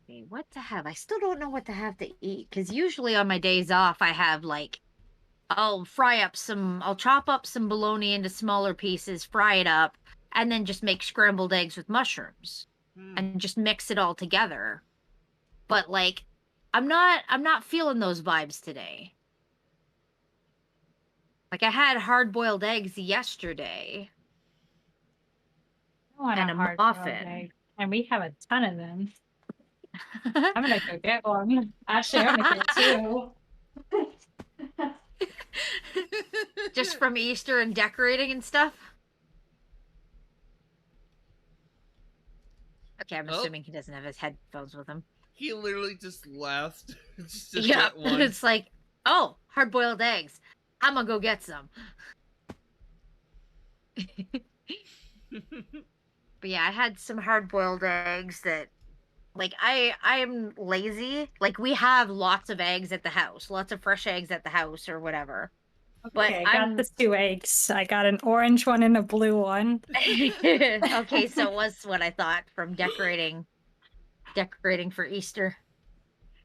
see what to have. I still don't know what to have to eat because usually on my days off I have like I'll chop up some bologna into smaller pieces, fry it up, and then just make scrambled eggs with mushrooms and just mix it all together. But like I'm not feeling those vibes today. Like I had hard-boiled eggs yesterday I want and a a hard boiled muffin. egg. And we have a ton of them. I'm gonna go get one. Actually, I'm gonna get two. Just from Easter and decorating and stuff. Okay, I'm assuming he doesn't have his headphones with him. He literally just laughed. just to Yeah, get one. it's like, oh, hard-boiled eggs. I'm gonna go get some. But yeah, I had some hard-boiled eggs that, like, I am lazy. Like, we have lots of eggs at the house, lots of fresh eggs at the house or whatever. But Okay, I got I'm the 2 eggs. I got an orange one and a blue one. okay. So it was what I thought from decorating for Easter.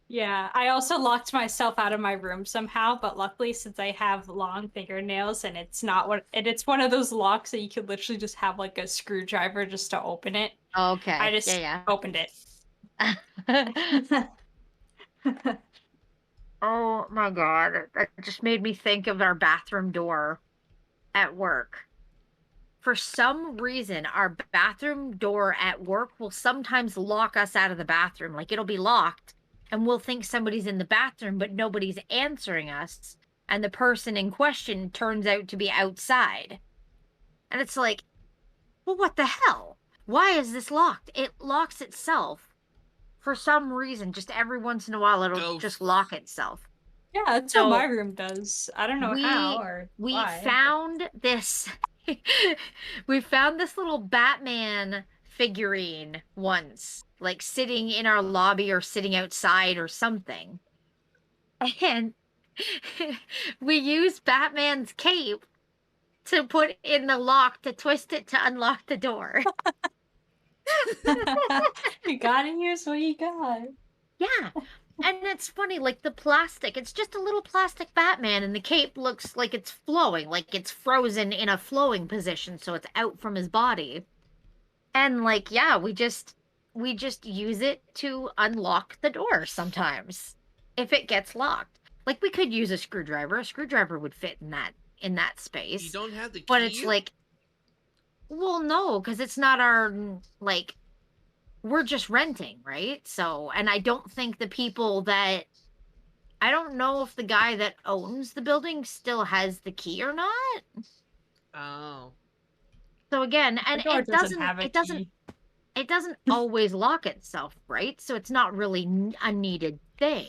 Yeah, I also locked myself out of my room somehow, but luckily since I have long fingernails and it's not what and it's one of those locks that you could literally just have like a screwdriver just to open it. Okay. I just Yeah. opened it. Oh my god, that just made me think of our bathroom door at work. For some reason, our bathroom door at work will sometimes lock us out of the bathroom. Like it'll be locked and we'll think somebody's in the bathroom, but nobody's answering us. And the person in question turns out to be outside. And it's like, well, what the hell? Why is this locked? It locks itself. For some reason, just every once in a while, it'll just lock itself. Yeah, that's So what my room does. I don't know how or we why. found this we found this little Batman figurine once, like sitting in our lobby or sitting outside or something. And we used Batman's cape to put in the lock to twist it to unlock the door. You gotta use what you got. Yeah. And it's funny, like the plastic, it's just a little plastic Batman, and the cape looks like it's flowing, like it's frozen in a flowing position, so it's out from his body. And like, yeah, we just use it to unlock the door sometimes if it gets locked. Like we could use a screwdriver. A screwdriver would fit in that space. You don't have the key? But it's like, well, no, because it's not our, like, we're just renting, right? So, and I don't think the people that, I don't know if the guy that owns the building still has the key or not. Oh. So again, and it doesn't always lock itself, right? So it's not really a needed thing.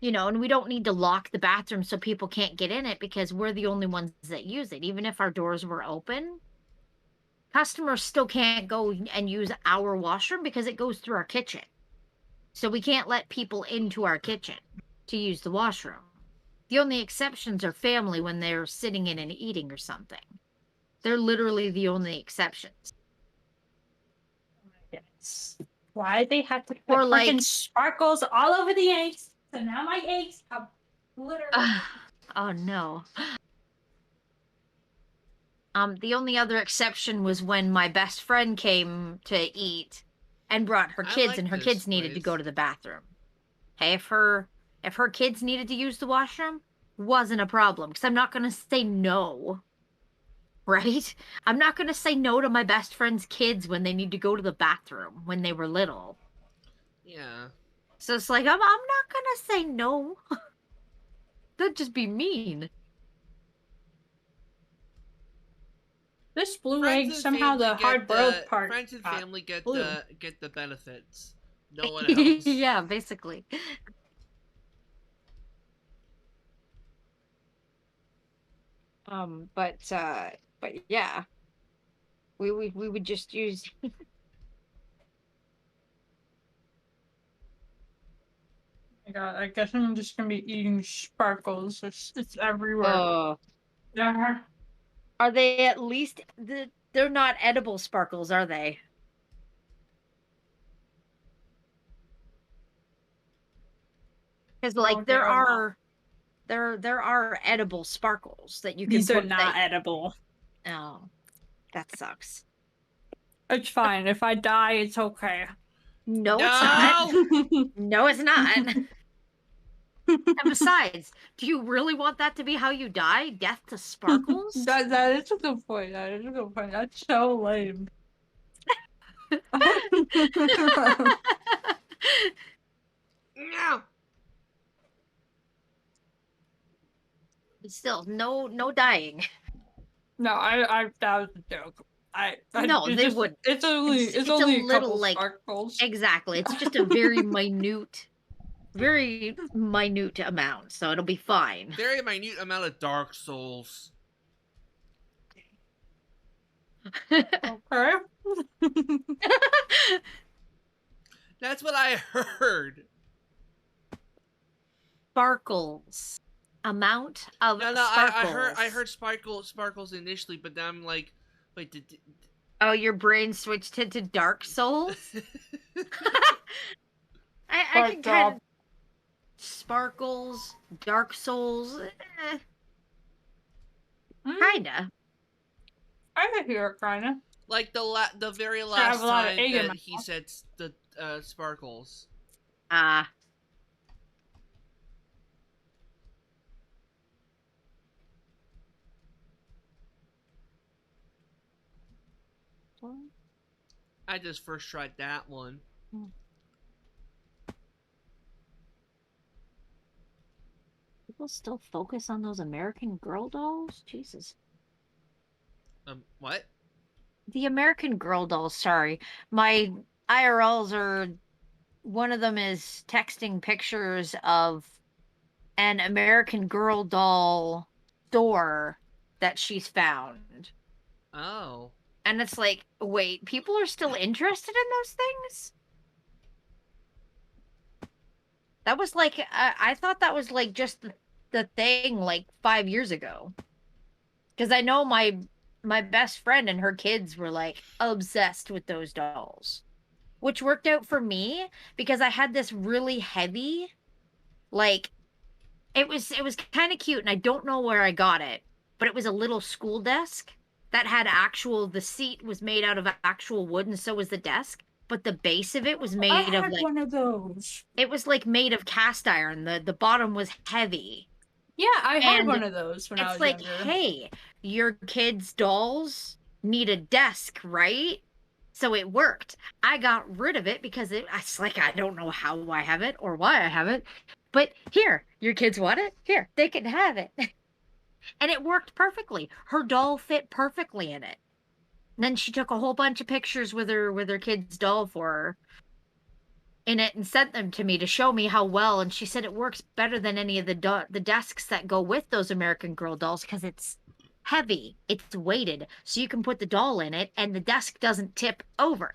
You know, and we don't need to lock the bathroom so people can't get in it because we're the only ones that use it. Even if our doors were open, customers still can't go and use our washroom because it goes through our kitchen. So we can't let people into our kitchen to use the washroom. The only exceptions are family when they're sitting in and eating or something. They're literally the only exceptions. Yes. Why they have to Or put like fucking sparkles all over the eggs? So now my eggs have literally. Oh no. The only other exception was when my best friend came to eat and brought her kids, and her kids needed to go to the bathroom. Okay, if her kids needed to use the washroom, wasn't a problem because I'm not gonna say no. Right? I'm not gonna say no to my best friend's kids when they need to go to the bathroom when they were little. Yeah. So it's like I'm not gonna say no. That'd just be mean. This blue egg somehow the hard-boiled part. Friends and family get the benefits. No one else. Yeah, basically. But yeah, we would just use. God, I guess I'm just gonna be eating sparkles. It's everywhere. Yeah. Are they at least they're not edible sparkles, are they? Because like there are edible sparkles that you can. These are not edible. Oh, that sucks. It's fine. If I die, it's okay. No, it's not. No, it's not. And besides, do you really want that to be how you die? Death to sparkles? That is a good point. That is a good point. That's so lame. No. Still, no dying. No, I that was a joke. I No, it's they just wouldn't. it's It's a only a little, couple like sparkles. exactly, it's just a very minute amount, so it'll be fine. Very minute amount of Dark Souls. Okay. That's what I heard. Sparkles. Amount of No, sparkles. I heard sparkles initially, but then I'm like, wait, did Oh, your brain switched into Dark Souls? I can kind of sparkles, Dark Souls, kinda. I can hear it kinda. like the very I have last a lot of time egg in that my he mouth. said the sparkles. Ah. I just first tried that one. People still focus on those American Girl dolls? Jesus. What? The American Girl dolls, sorry. My IRLs are one of them is texting pictures of an American Girl doll store that she's found. Oh. And it's like, wait, people are still interested in those things? That was like, I thought that was like just the thing like 5 years ago. Because I know my best friend and her kids were like obsessed with those dolls, which worked out for me because I had this really heavy, like it was kind of cute, and I don't know where I got it, but it was a little school desk that had actual the seat was made out of actual wood, and so was the desk, but the base of it was I made of had like one of those. it was like made of cast iron. The bottom was heavy. Yeah, I had And one of those when I it's was like, younger. hey, your kids' dolls need a desk, right? So it worked. I got rid of it because it's like I don't know how I have it or why I have it. But here, your kids want it. Here, they can have it. And it worked perfectly. Her doll fit perfectly in it. And then she took a whole bunch of pictures with her kid's doll for her in it and sent them to me to show me how well, and she said it works better than any of the desks that go with those American Girl dolls because it's heavy, it's weighted, so you can put the doll in it and the desk doesn't tip over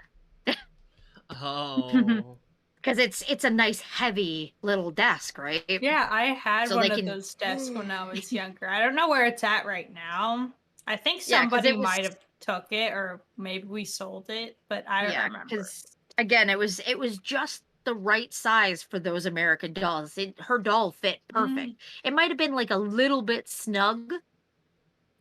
Oh. because it's a nice heavy little desk, right? Yeah, I had So one they of can those desks when I was younger. I don't know where it's at right now. I think yeah, because somebody it was might have took it or maybe we sold it, but I don't yeah, remember. because again, it was just the right size for those American dolls. Her doll fit perfect. It might have been like a little bit snug,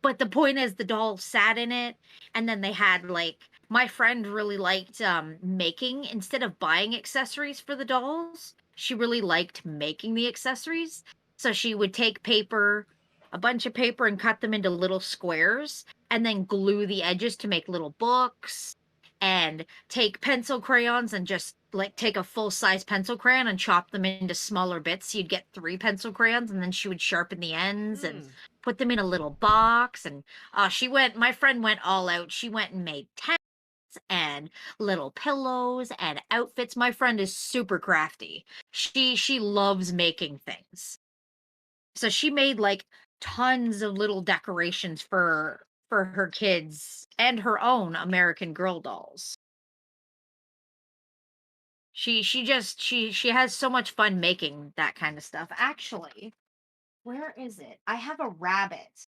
but the point is the doll sat in it, and then they had like my friend really liked making instead of buying accessories for the dolls. She really liked making the accessories. So she would take paper, a bunch of paper, and cut them into little squares and then glue the edges to make little books, and take pencil crayons and just like take a full size pencil crayon and chop them into smaller bits. So you'd get 3 pencil crayons, and then she would sharpen the ends and put them in a little box. And my friend went all out. She went and made tents and little pillows and outfits. My friend is super crafty. She loves making things. So she made like tons of little decorations for her kids and her own American Girl dolls. She has so much fun making that kind of stuff. Actually, where is it? I have a rabbit.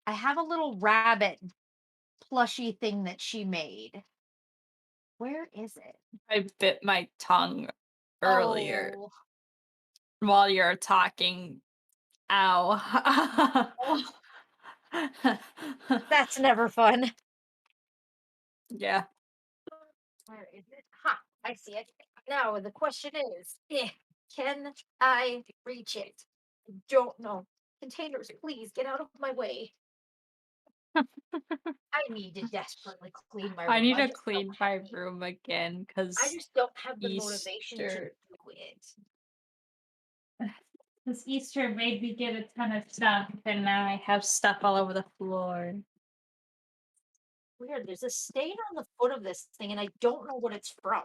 I have a little rabbit plushy thing that she made. Where is it? I bit my tongue earlier Oh. while you're talking. Ow. Oh, that's never fun. Yeah. Where is it? Ha! I see it. Now the question is, can I reach it? I don't know. Containers, please get out of my way. I need to desperately clean my I room. need to clean my room again I because just don't have the motivation to Easter. do it. This Easter made me get a ton of stuff, and now I have stuff all over the floor. Weird. There's a stain on the foot of this thing, and I don't know what it's from.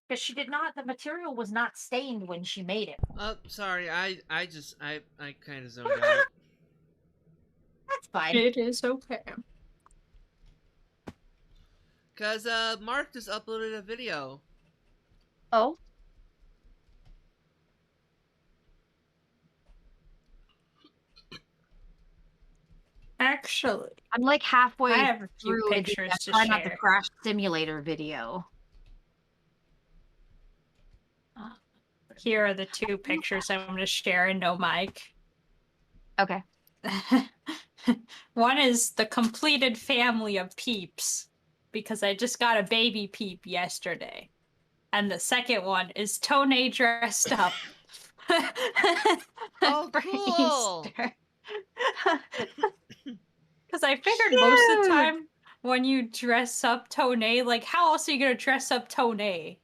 Because she did not, the material was not stained when she made it. Oh, sorry. I kind of zoned out. That's fine. It is okay. Cause Mark just uploaded a video. Oh, Actually, I'm like I halfway have a few through pictures to Try Not to share. Crash Simulator video. Here are the two pictures I'm going to share in no mic. Okay. One is the completed family of peeps, because I just got a baby peep yesterday. And the second one is Tone dressed up. Oh, for cool! Easter. Because I figured most of the time when you dress up Tone, like, how else are you going to dress up Tone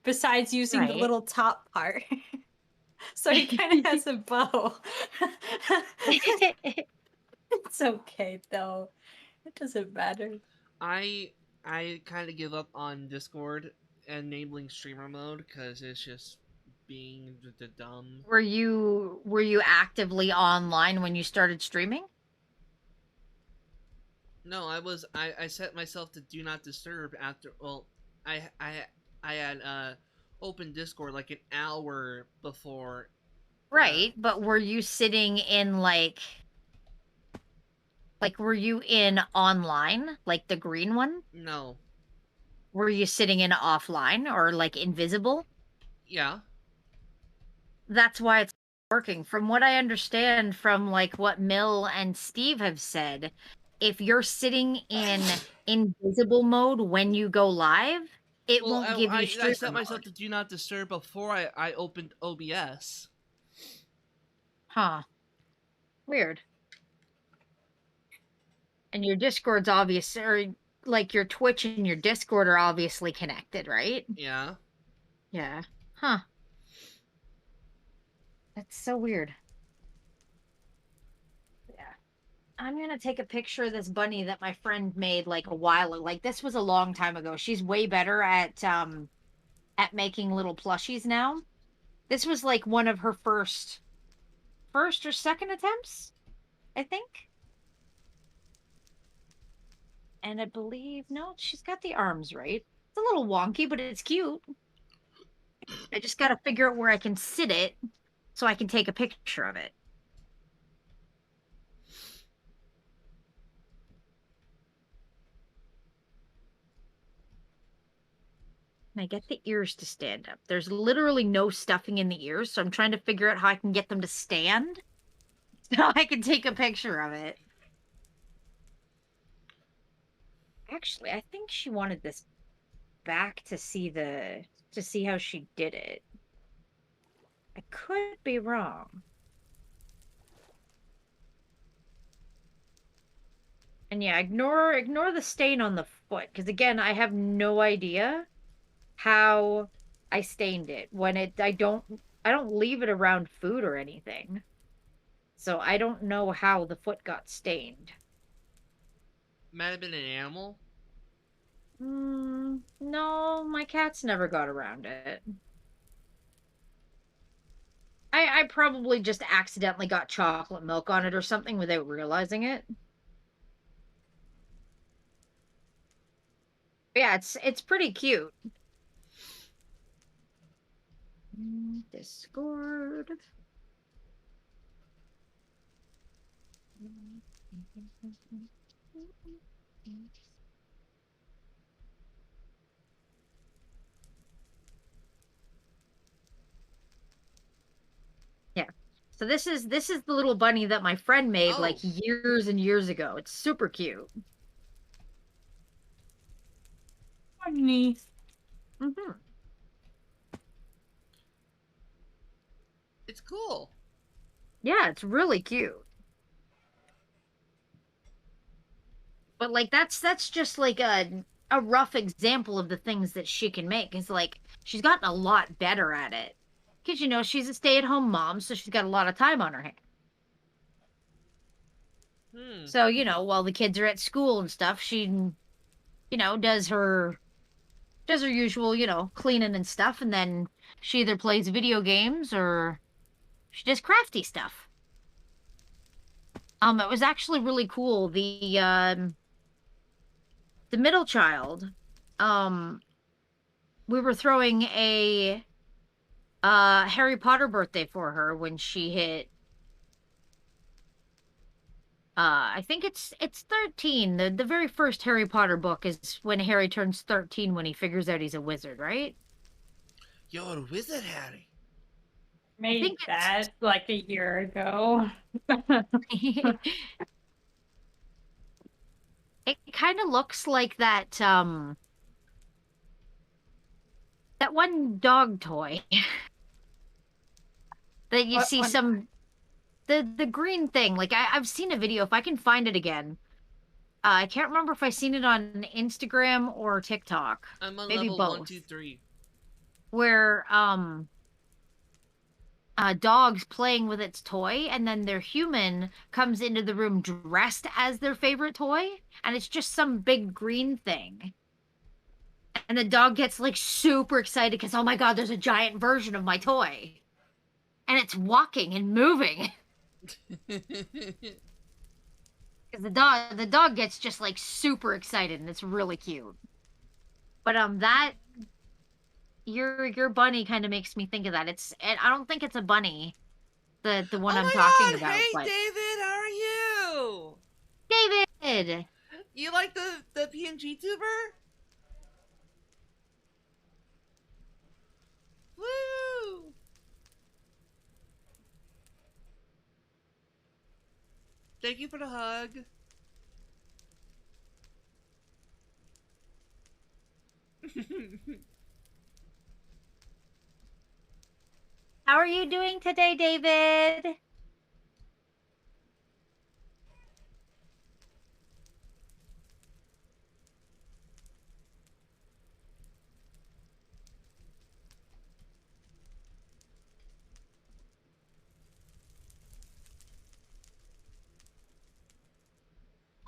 besides using the Right. little top part? So he kind of has a bow. It's okay, though. It doesn't matter. I kind of give up on Discord enabling streamer mode because it's just being the dumb. Were you actively online when you started streaming? No, I set myself to do not disturb after. Well, I had open Discord like an hour before. Right, but were you sitting in like were you in online, like the green one? No. Were you sitting in offline or like invisible? Yeah. That's why it's working. From what I understand from like what Mill and Steve have said, if you're sitting in invisible mode when you go live, it Well, won't give you I streamer set myself mode. to do not disturb before I opened OBS. Huh. Weird. And your Discord's obvious, or like your Twitch and your Discord are obviously connected, right? Yeah. Yeah. Huh. That's so weird. Yeah. I'm gonna take a picture of this bunny that my friend made like a while ago. Like this was a long time ago. She's way better at making little plushies now. This was like one of her first or second attempts, I think. And I believe no, she's got the arms right. It's a little wonky, but it's cute. I just gotta figure out where I can sit it so I can take a picture of it. And I get the ears to stand up. There's literally no stuffing in the ears, so I'm trying to figure out how I can get them to stand so I can take a picture of it. Actually, I think she wanted this back to see how she did it. I could be wrong. And yeah, ignore the stain on the foot, because again, I have no idea how I stained it. When I don't leave it around food or anything. So I don't know how the foot got stained. Might have been an animal. No, my cats never got around it. I probably just accidentally got chocolate milk on it or something without realizing it. But yeah, it's pretty cute. Discord. Yeah. So this is the little bunny that my friend made like years and years ago. It's super cute. Funny. Mm-hmm. It's cool. Yeah, it's really cute. But like that's just like a rough example of the things that she can make. It's like she's gotten a lot better at it. Because you know, she's a stay-at-home mom, so she's got a lot of time on her hands. So, you know, while the kids are at school and stuff, she does her usual, cleaning and stuff, and then she either plays video games or she does crafty stuff. It was actually really cool. The middle child, um, we were throwing a Harry Potter birthday for her when she hit I think it's 13. The very first Harry Potter book is when Harry turns 13 when he figures out he's a wizard, right? You're a wizard, Harry. Made think that like a year ago. It kind of looks like that that one dog toy that you What see one? some the green thing. Like I've seen a video if I can find it again. I can't remember if I seen it on Instagram or TikTok. I'm on Maybe level both. 1, 2, 3. Where dog's playing with its toy, and then their human comes into the room dressed as their favorite toy, and it's just some big green thing. And the dog gets like super excited because, oh my god, there's a giant version of my toy. And it's walking and moving. Because the dog gets just like super excited, and it's really cute. But that your bunny kind of makes me think of that. And I don't think it's a bunny, the one I'm talking about. Hey, but... David, how are you? David, You like the PNG tuber? Woo! Thank you for the hug. how are you doing today, David?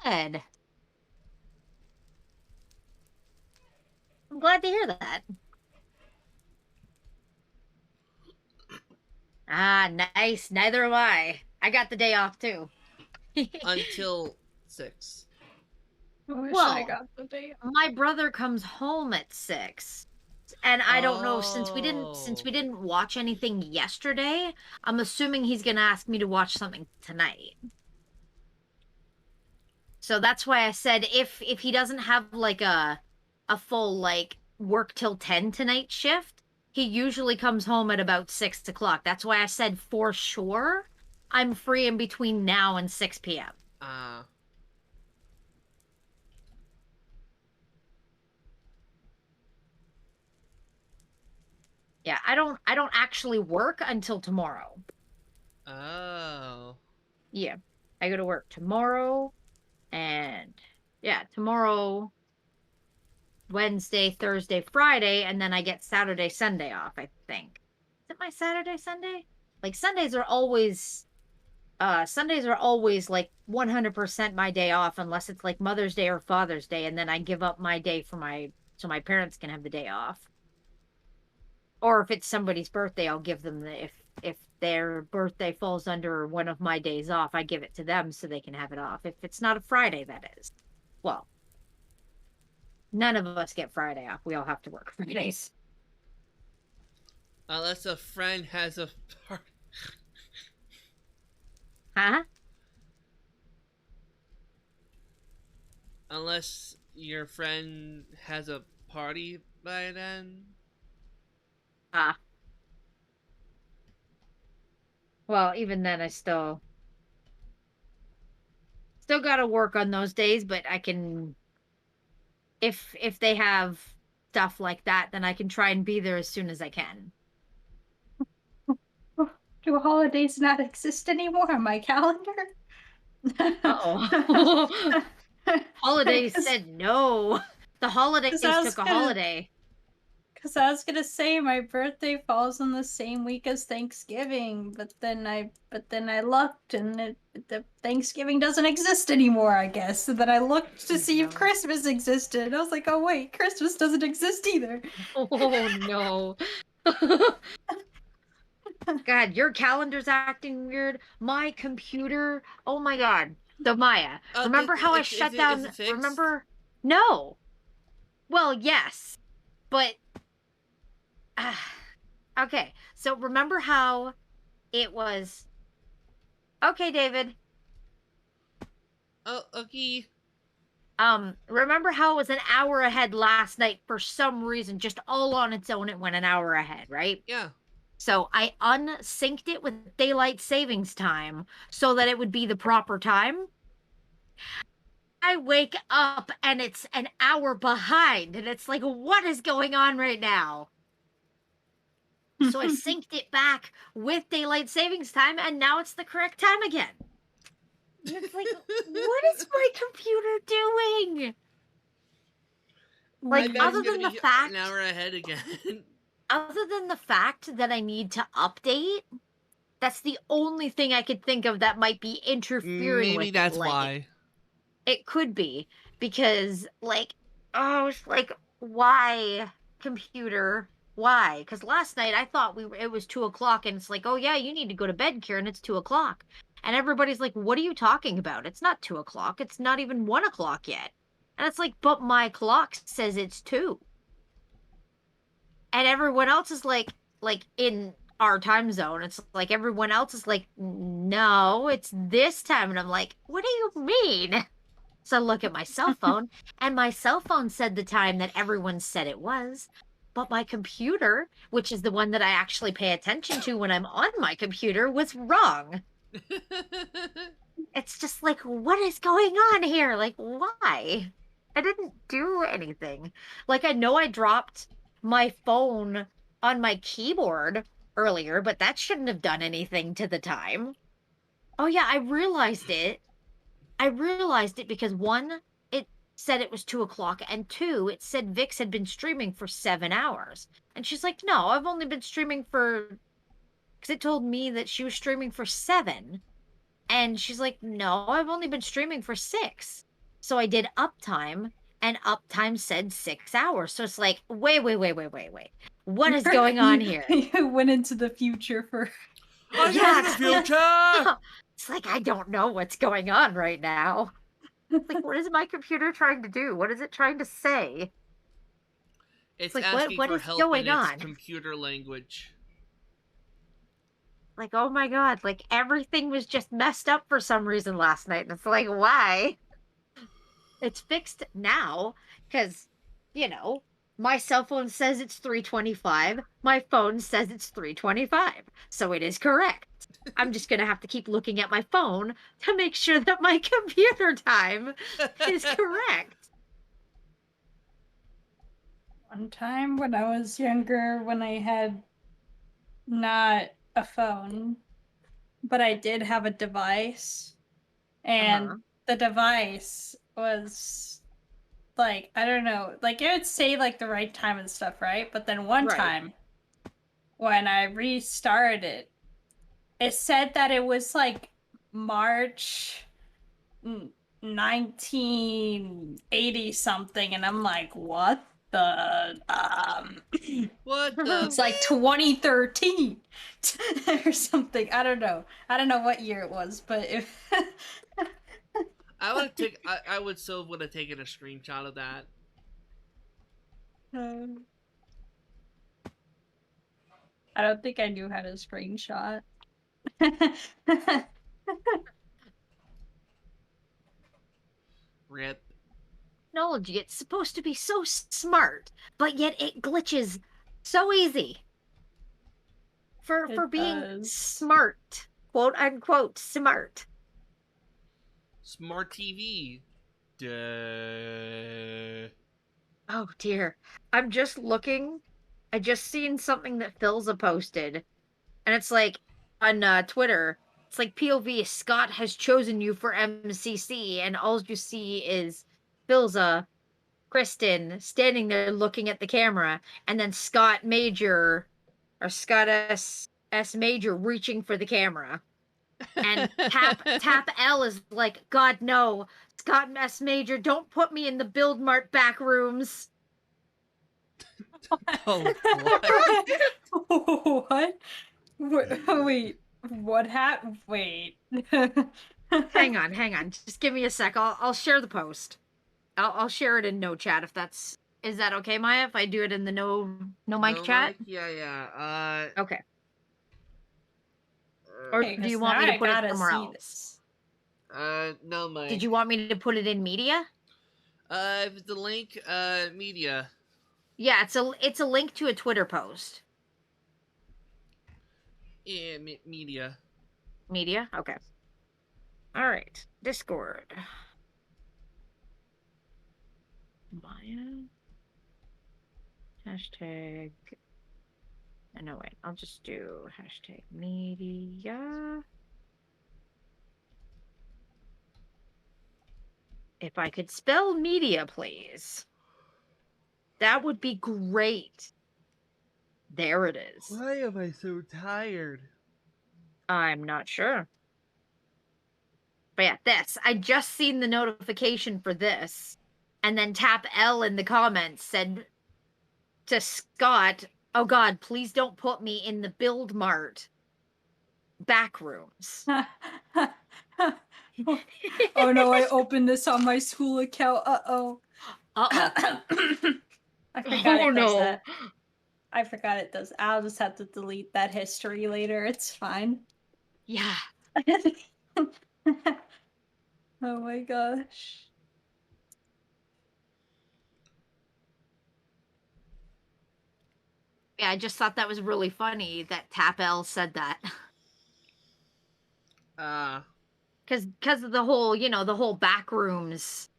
Good. I'm glad to hear that. Ah, nice. Neither am I. I got the day off too. Until 6. I wish Well, I got the day. My brother comes home at 6. And I don't know, since we didn't watch anything yesterday, I'm assuming he's gonna ask me to watch something tonight. So that's why I said if he doesn't have like a full like work till 10 tonight shift, he usually comes home at about 6 o'clock. That's why I said for sure I'm free in between now and 6 p.m. Yeah, I don't actually work until tomorrow. Oh. Yeah. I go to work tomorrow, and yeah, tomorrow, Wednesday, Thursday, Friday, and then I get Saturday, Sunday off, I think. Is it my Saturday, Sunday? Like Sundays are always like 100% my day off unless it's like Mother's Day or Father's Day, and then I give up my day so my parents can have the day off. Or if it's somebody's birthday, I'll give them if their birthday falls under one of my days off, I give it to them so they can have it off. If it's not a Friday, that is. Well, none of us get Friday off. We all have to work Fridays. Unless a friend has a party. Huh? Unless your friend has a party by then. Ah. Well, even then I still gotta work on those days, but I can if they have stuff like that, then I can try and be there as soon as I can. Do holidays not exist anymore on my calendar? Because I was gonna say my birthday falls on the same week as Thanksgiving, but then I looked and the Thanksgiving doesn't exist anymore, I guess. So then I looked to see if No. Christmas existed. I was like, oh wait, Christmas doesn't exist either. Oh no. God, your calendar's acting weird. My computer. Oh my God. So Maya, remember how I shut Is down? it fixed? Remember? No. Well, yes, but okay. So remember how it was? Okay, David. Oh, okay. Remember how it was an hour ahead last night for some reason, just all on its own, it went an hour ahead, right? Yeah. So I unsynced it with daylight savings time so that it would be the proper time. I wake up and it's an hour behind, and it's like, what is going on right now? So I synced it back with daylight savings time, and now it's the correct time again. And it's like, what is my computer doing? I Like, bet other it's gonna than the be fact, an hour ahead again. other than the fact that I need to update, that's the only thing I could think of that might be interfering Maybe with that's it. Like, why. it could be because, like, oh, it's like, why, computer? Why? Because last night I thought it was 2 o'clock, and it's like, oh yeah, you need to go to bed, Kieran. It's 2 o'clock, and everybody's like, what are you talking about? It's not 2 o'clock. It's not even 1 o'clock yet. And it's like, but my clock says it's 2. And everyone else is like in our time zone, it's like everyone else is like, no, it's this time. And I'm like, what do you mean? So I look at my cell phone, and my cell phone said the time that everyone said it was. But my computer, which is the one that I actually pay attention to when I'm on my computer, was wrong. It's just like, what is going on here? Like, why? I didn't do anything. Like, I know I dropped my phone on my keyboard earlier, but that shouldn't have done anything to the time. Oh, yeah, I realized it. I realized it because one, it said it was 2 o'clock, and two, it said Vix had been streaming for 7 hours. And she's like, no, I've only been streaming for, because it told me that she was streaming for 7. And she's like, no, I've only been streaming for 6. So I did uptime, and uptime said 6 hours. So it's like, wait. What is going on here? You went into the future for. I Yeah, live in the future. it's like, I don't know what's going on right now. It's like, what is my computer trying to do? What is it trying to say? It's like, asking what for is help going in its on? computer language. Like, oh my God, like everything was just messed up for some reason last night. And it's like, why? It's fixed now because, my cell phone says it's 3:25. My phone says it's 3:25. So it is correct. I'm just going to have to keep looking at my phone to make sure that my computer time is correct. One time when I was younger, when I had not a phone, but I did have a device, and the device was like, I don't know, like it would say like the right time and stuff, right? But then one Right. time when I restarted it, it said that it was like March 1980 something, and I'm like, what the What the? it's like 2013 or something. I don't know what year it was, but if I would still would have taken a screenshot of that. I don't think I knew how to screenshot. Rip. Technology, it's supposed to be so smart, but yet it glitches so easy. For being smart, quote unquote smart. Smart TV. Duh. Oh dear. I'm just looking. I just seen something that Philza posted. And it's like on Twitter. It's like POV, Scott has chosen you for MCC, and all you see is Philza Kristen standing there looking at the camera, and then Scott Major or Scott S Major reaching for the camera. And Tap L is like, God no, Scott S Major, don't put me in the Build Mart back rooms. Oh, what? What? Wait, what happened? Wait. Hang on. Just give me a sec. I'll share the post. I'll share it in no chat if that's is that okay, Maya? If I do it in the no mic No chat? mic? Yeah. Okay. Or Okay, do you 'cause want now me to I put it gotta somewhere see else? this. No mic. Did you want me to put it in media? The link, media. Yeah, it's a link to a Twitter post. Yeah, media. Media? Okay. All right. Discord. Maya. Hashtag. No, wait. I'll just do hashtag media. If I could spell media, please. That would be great. There it is. Why am I so tired? I'm not sure. But yeah, this. I just seen the notification for this. And then Tap L in the comments said to Scott, oh God, please don't put me in the Build Mart back rooms. Oh no, I opened this on my school account. Uh-oh. Uh-oh. I forgot Oh it does no. that. I forgot it does. I'll just have to delete that history later. It's fine. Yeah. Oh my gosh. Yeah, I just thought that was really funny that Tap L said that. Because of the whole, the whole backrooms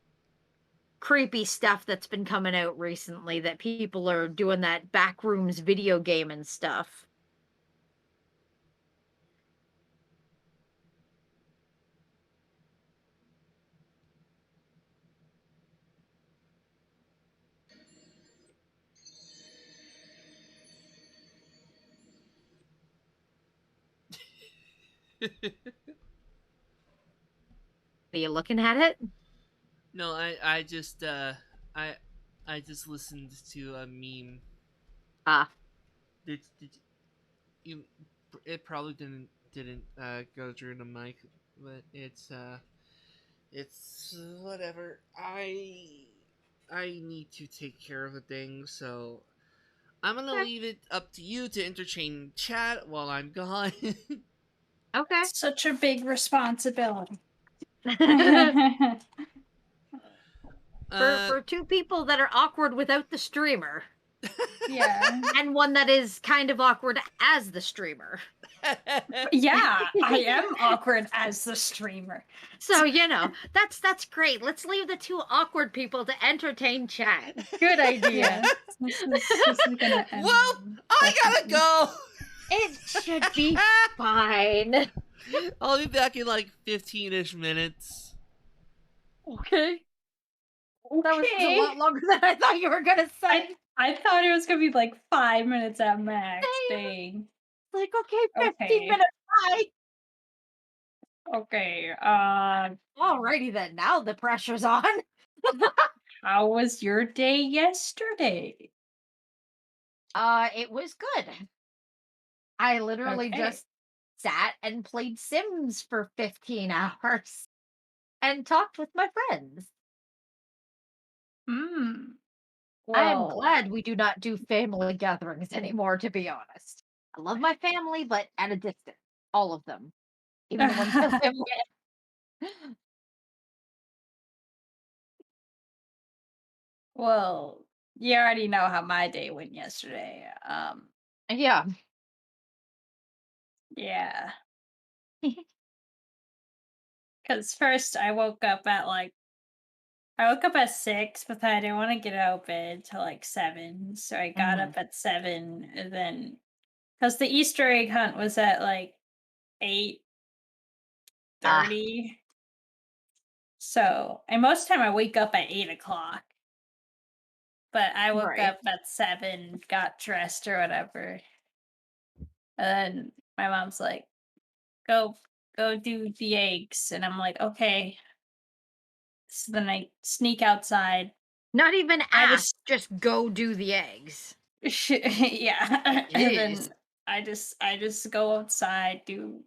creepy stuff that's been coming out recently, that people are doing that backrooms video game and stuff. Are you looking at it? No, I just I just listened to a meme. Ah. Did you? It probably didn't go through the mic, but it's whatever. I need to take care of a thing, so I'm gonna leave it up to you to entertain chat while I'm gone. Okay. Such a big responsibility. For two people that are awkward without the streamer. Yeah. And one that is kind of awkward as the streamer. Yeah, I am awkward as the streamer. So, that's great. Let's leave the two awkward people to entertain chat. Good idea. Yeah. This is gonna end. Well, I gotta go. It should be fine. I'll be back in like 15-ish minutes. Okay. That was a lot longer than I thought you were gonna say. I thought it was gonna be like 5 minutes at max. Dang. Like, okay, 15 minutes. Bye. Okay. Alrighty then. Now the pressure's on. How was your day yesterday? It was good. I literally just sat and played Sims for 15 hours and talked with my friends. I'm glad we do not do family gatherings anymore, to be honest. I love my family, but at a distance. All of them. Even the ones I live with. Well, you already know how my day went yesterday. Yeah. Yeah. Because first I woke up at 6, but then I didn't want to get out of bed till like 7. So I got up at 7, and then because the Easter egg hunt was at like 8:30. So, and most of the time I wake up at 8 o'clock. But I woke Right. up at 7, got dressed or whatever, and then my mom's like, "Go, go do the eggs," and I'm like, "Okay." So then I sneak outside. Not even I ask, just just go do the eggs. yeah, and Jeez. then I just go outside, do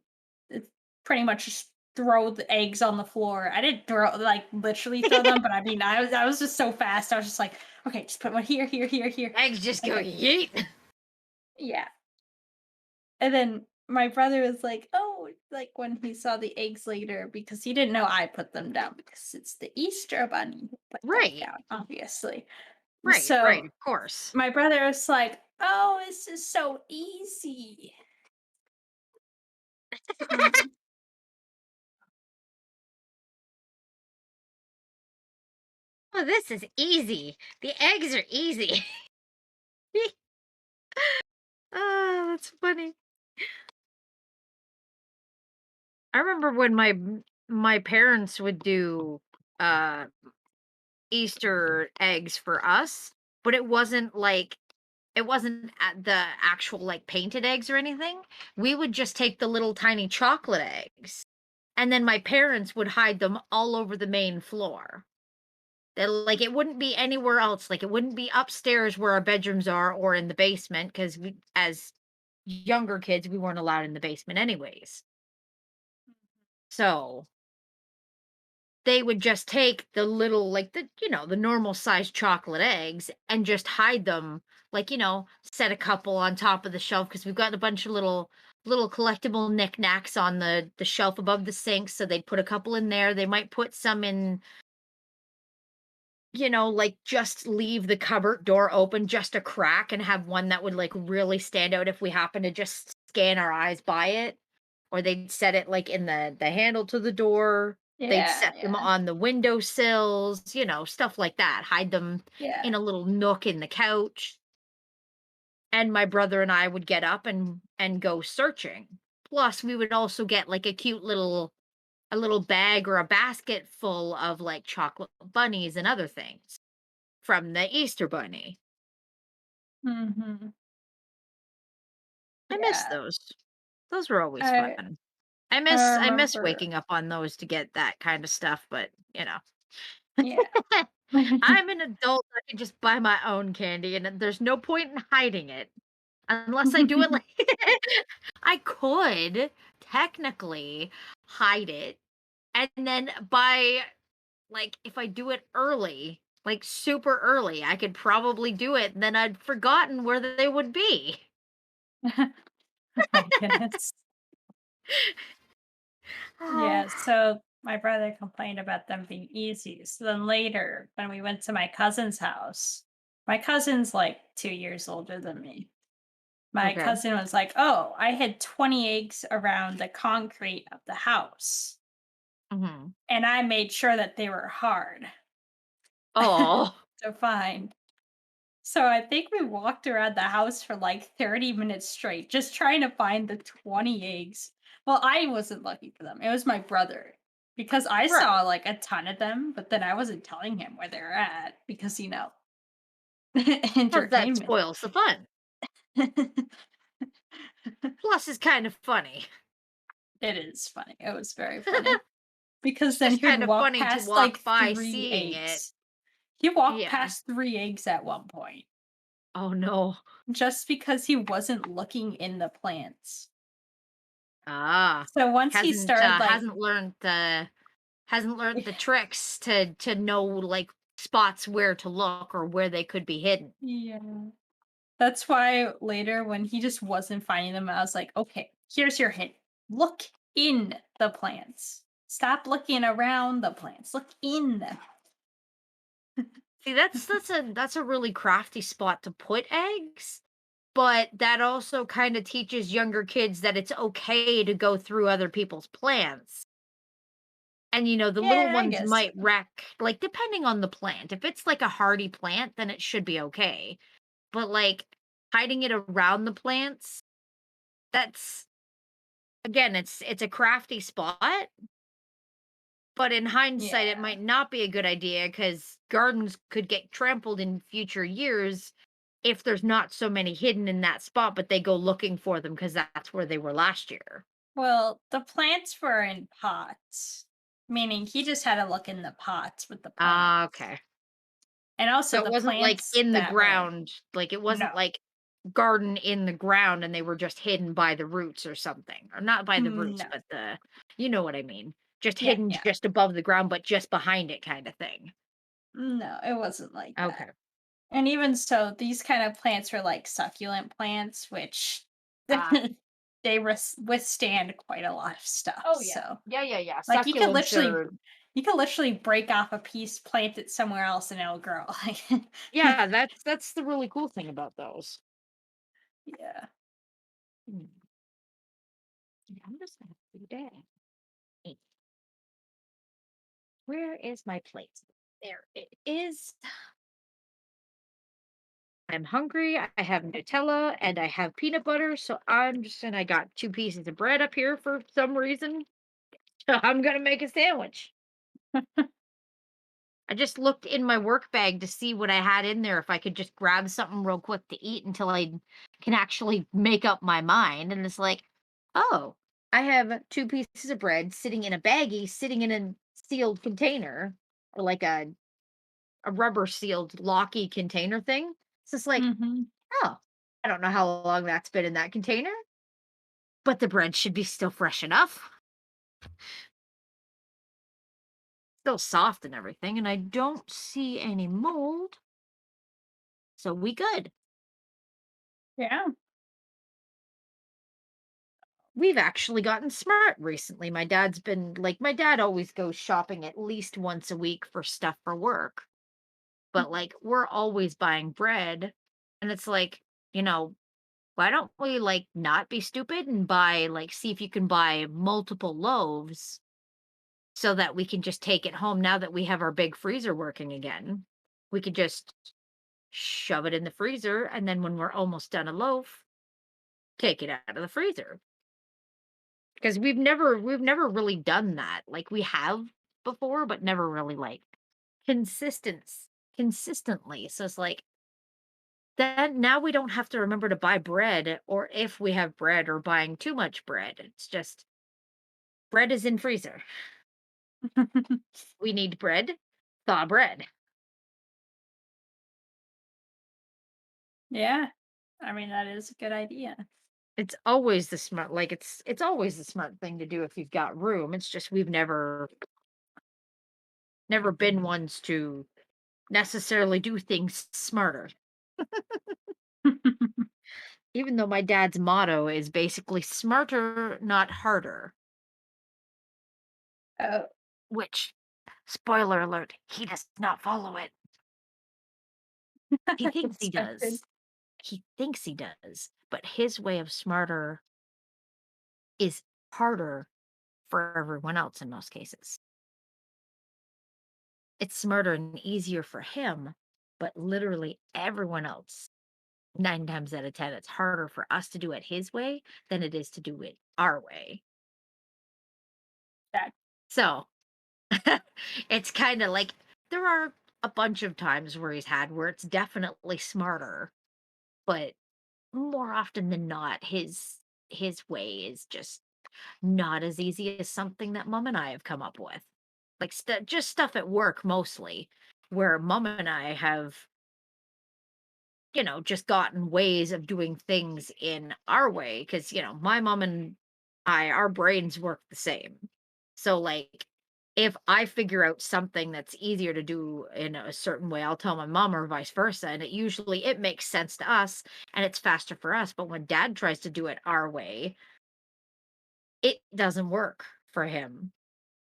it's pretty much just throw the eggs on the floor. I didn't throw like literally throw them, but I mean I was just so fast. I was just like, okay, just put one here, here, here, here. Eggs just go Okay, yeet. yeah. And then my brother was like, oh, like when he saw the eggs later, because he didn't know I put them down because it's the Easter bunny who put them Right. down, obviously. Right, So of course. my brother was like, "Oh, this is so easy." Mm. Oh, this is easy. The eggs are easy. Ah, that's funny. I remember when my parents would do uh Easter eggs for us, but it wasn't the actual like painted eggs or anything. We would just take the little tiny chocolate eggs, and then my parents would hide them all over the main floor. That like it wouldn't be anywhere else. Like it wouldn't be upstairs where our bedrooms are or in the basement because we as younger kids we weren't allowed in the basement anyways. So they would just take the little like the normal sized chocolate eggs and just hide them like set a couple on top of the shelf because we've got a bunch of little collectible knickknacks on the shelf above the sink, so they'd put a couple in there. They might put some in, like just leave the cupboard door open just a crack and have one that would like really stand out if we happen to just scan our eyes by it. Or they'd set it like in the handle to the door. They'd Yeah, set them yeah, on the windowsills, stuff like that. Hide them yeah. in a little nook in the couch. And my brother and I would get up and go searching. Plus, we would also get like a little bag or a basket full of like chocolate bunnies and other things from the Easter bunny. Mhm. I miss Yeah. those. Those were always I fun. I I miss remember. waking up on those to get that kind of stuff, but Yeah. I'm an adult. I can just buy my own candy, and there's no point in hiding it unless I do it like I could technically hide it, and then by like if I do it early, like super early, I could probably do it. And then I'd forgotten where they would be. Oh my goodness. Yeah, so my brother complained about them being easy. So then later, when we went to my cousin's house, my cousin's like 2 years older than me. My Okay. cousin was like, "Oh, I hid 20 eggs around the concrete of the house, Hmm. and I made sure that they were hard Oh, to find." So I think we walked around the house for like 30 minutes straight, just trying to find the 20 eggs. Well, I wasn't looking for them. It was my brother. Because I right. saw like a ton of them, but then I wasn't telling him where they're at because, Because that entertainment. spoils the fun. Plus, it's kind of funny. It is funny. It was very funny. Because It's then just he would kind of walk funny to past walk like by 3 seeing it. eggs. He walked Yeah. past 3 eggs at one point Oh no. just because he wasn't looking in the plants. Ah, So once he started like hasn't learned the tricks to know like spots where to look or where they could be hidden. yeah. That's why later when he just wasn't finding them, I was like, "Okay, here's your hint. Look in the plants. Stop looking around the plants. Look in them." See, that's a really crafty spot to put eggs, but that also kind of teaches younger kids that it's okay to go through other people's plants. And the little Yeah, I ones guess might so. wreck, like depending on the plant. If it's like a hardy plant, then it should be okay. But like hiding it around the plants, that's again, it's a crafty spot, But in hindsight, it Yeah. might not be a good idea because gardens could get trampled in future years if there's not so many hidden in that spot, but they go looking for them because that's where they were last year. Well, the plants were in pots, meaning he just had to look in the pots with the Ah, plants. okay. And also So it the wasn't like plants in the that were ground, like it no. wasn't like garden in the ground and they were just hidden by the roots or something. Or not by the roots, No. but you know what I mean. Just Yeah, hidden yeah. just above the ground, but just behind it kind of thing. No, it wasn't like that. Okay. And even so, these kind of plants are like succulent plants, which Ah. they withstand quite a lot of stuff. Oh yeah. So, Yeah, yeah, yeah. like Succulents are you could literally break off a piece, plant it somewhere else, and it'll grow. yeah, that's the really cool thing about those. Yeah. Hmm. Yeah, I'm just gonna do that. Hey, where is my plate? There it is. I'm hungry. I have Nutella and I have peanut butter, so I got two pieces of bread up here for some reason. So I'm gonna make a sandwich. I just looked in my work bag to see what I had in there if I could just grab something real quick to eat until I can actually make up my mind. And it's like, oh, I have two pieces of bread sitting in a baggie, sitting in a sealed container or like a rubber sealed locky container thing. So it's like, Hmm. oh, I don't know how long that's been in that container, but the bread should be still fresh enough, still soft and everything. And I don't see any mold. So we good. Yeah. We've actually gotten smart recently. My dad always goes shopping at least once a week for stuff for work, but like we're always buying bread. And it's like, you know, why don't we like not be stupid and see if you can buy multiple loaves so that we can just take it home now that we have our big freezer working again. We could just shove it in the freezer and then when we're almost done a loaf, take it out of the freezer. Because we've never really done that. Like, we have before, but never really, like, consistence consistently. So it's like, then now we don't have to remember to buy bread, or if we have bread or buying too much bread. It's just bread is in freezer. We need bread, thaw bread. Yeah. I mean, that is a good idea. It's always the smart it's always the smart thing to do if you've got room. It's just we've never been ones to necessarily do things smarter. Even though my dad's motto is basically smarter, not harder, Oh, which, spoiler alert, he does not follow it. He thinks he expected. does. He thinks he does. But his way of smarter is harder for everyone else in most cases. It's smarter and easier for him, but literally everyone else, 9 times out of 10, it's harder for us to do it his way than it is to do it our way. That So it's kinda like there are a bunch of times where he's had where it's definitely smarter, but more often than not, his way is just not as easy as something that mom and I have come up with. Like, just stuff at work mostly, where mom and I have, just gotten ways of doing things in our way. Because my mom and our brains work the same. So, like, if I figure out something that's easier to do in a certain way, I'll tell my mom or vice versa, and it makes sense to us, and it's faster for us, but when dad tries to do it our way, it doesn't work for him.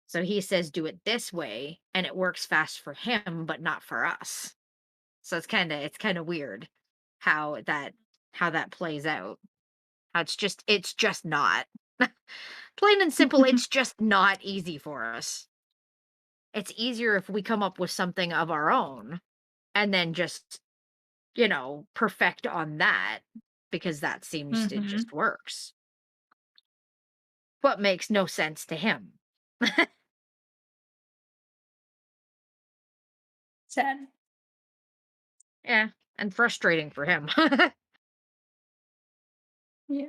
So he says, "Do it this way," and it works fast for him, but not for us. So it's kinda weird how that plays out. How it's just not. Plain and simple, it's just not easy for us. It's easier if we come up with something of our own and then just, perfect on that because that seems it Mhm. just works. But makes no sense to him. Sad. Yeah, and frustrating for him. Yeah.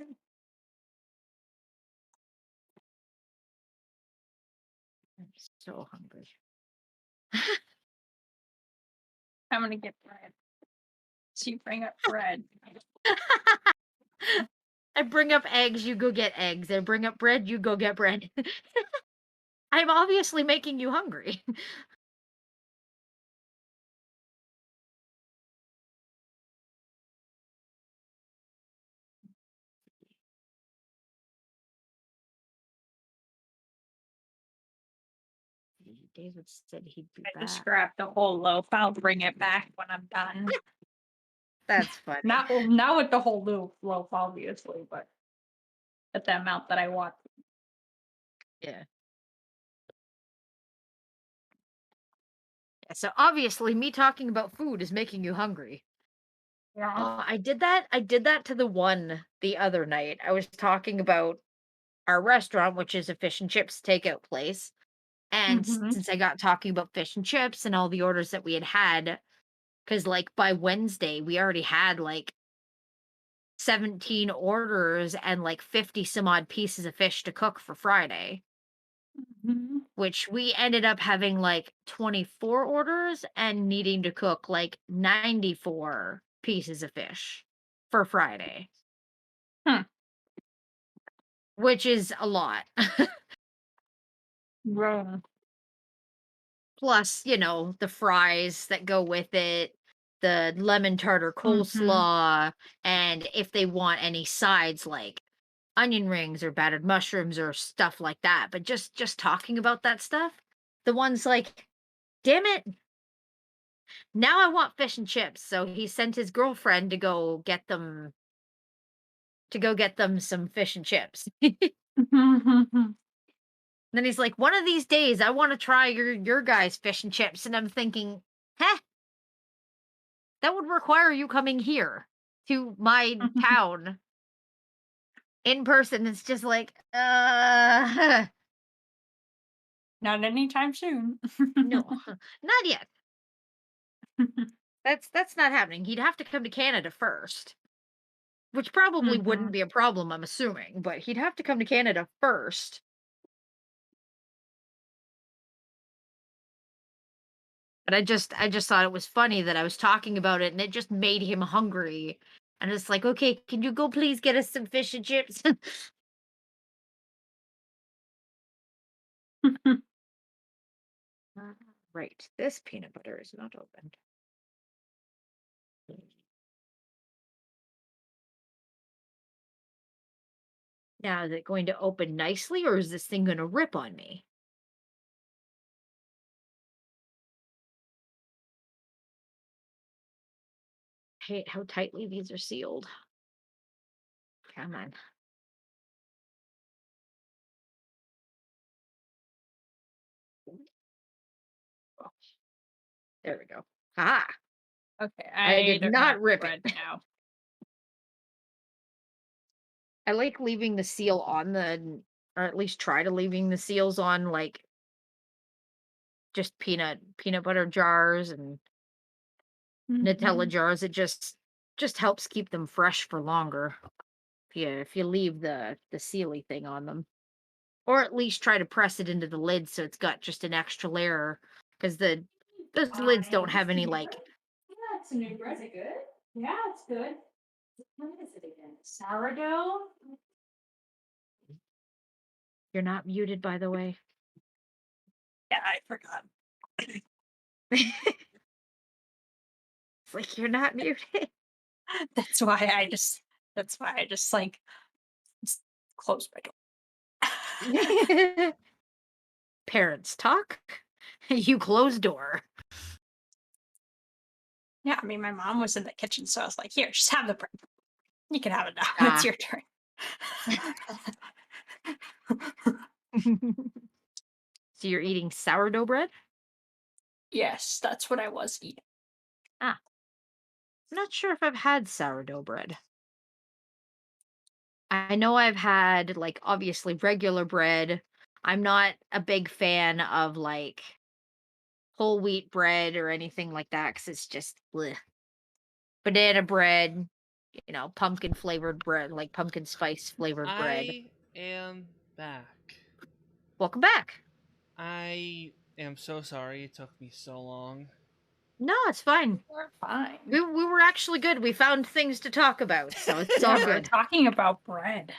I'm so hungry. I'm gonna get bread. So you bring up bread. I bring up eggs, you go get eggs. I bring up bread, you go get bread. I'm obviously making you hungry. David said he'd be I just back. grabbed the whole loaf. I'll bring it back when I'm done. That's funny. Not with the whole loaf, obviously, but at the amount that I want. Yeah. So obviously me talking about food is making you hungry. Yeah. I did that to the one the other night. I was talking about our restaurant, which is a fish and chips takeout place. And Mm-hmm. since I got talking about fish and chips and all the orders that we had, because like by Wednesday, we already had like 17 orders and like 50 some odd pieces of fish to cook for Friday, Mm-hmm. which we ended up having like 24 orders and needing to cook like 94 pieces of fish for Friday, Hmm. which is a lot. Wrong. Plus, the fries that go with it, the lemon tartar Mm-hmm. coleslaw, and if they want any sides like onion rings or battered mushrooms or stuff like that. But just talking about that stuff, the one's like, damn it, now I want fish and chips. So he sent his girlfriend to go get them some fish and chips. Mm-hmm. Then he's like, one of these days I want to try your guys' fish and chips. And I'm thinking, huh, that would require you coming here to my town in person. It's just like, Not anytime soon. no, not yet. That's not happening. He'd have to come to Canada first, which probably Mm-hmm. wouldn't be a problem, I'm assuming, but he'd have to come to Canada first. But I just thought it was funny that I was talking about it and it just made him hungry. And it's like, okay, can you go please get us some fish and chips? Right. This peanut butter is not opened. Now, is it going to open nicely or is this thing going to rip on me? Hate how tightly these are sealed. Come on. Oh, there we go. Ah, Okay, I I did don't have not rip bread it. now. I like leaving the seal on or at least try to leaving the seals on like just peanut butter jars and Nutella Mm-hmm. jars. It just helps keep them fresh for longer. If you leave the sealy thing on them. Or at least try to press it into the lid so it's got just an extra layer because those lids don't have any like. Yeah, it's a new bread. Is it good? Yeah, it's good. What is it again? Sourdough? You're not muted, by the way. Yeah, I forgot. It's like you're not muted. That's why I just like close my door. Parents talk, you close door. Yeah, I mean, my mom was in the kitchen, so I was like, "Here, just have the bread. You can have it now. It's Ah. your turn." So you're eating sourdough bread? Yes, that's what I was eating. Ah, I'm not sure if I've had sourdough bread. I know I've had like obviously regular bread. I'm not a big fan of like whole wheat bread or anything like that because it's just bleh. Banana bread, pumpkin flavored bread, like pumpkin spice flavored bread. I am back. Welcome back. I am so sorry it took me so long. No, it's fine. We're fine. We were actually good. We found things to talk about, so it's all We're good. talking about bread.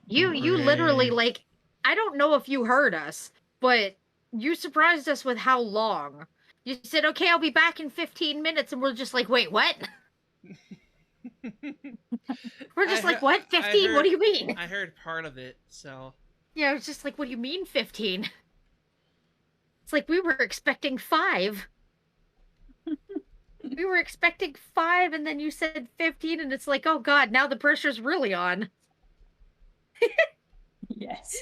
You literally, like, I don't know if you heard us, but you surprised us with how long. You said, okay, I'll be back in 15 minutes, and we're just like, wait, what? We're just like, what? 15? What do you mean? I heard part of it, so... Yeah, it's just like, what do you mean 15? It's like, we were expecting 5. We were expecting 5, and then you said 15, and it's like, oh god, now the pressure's really on. Yes.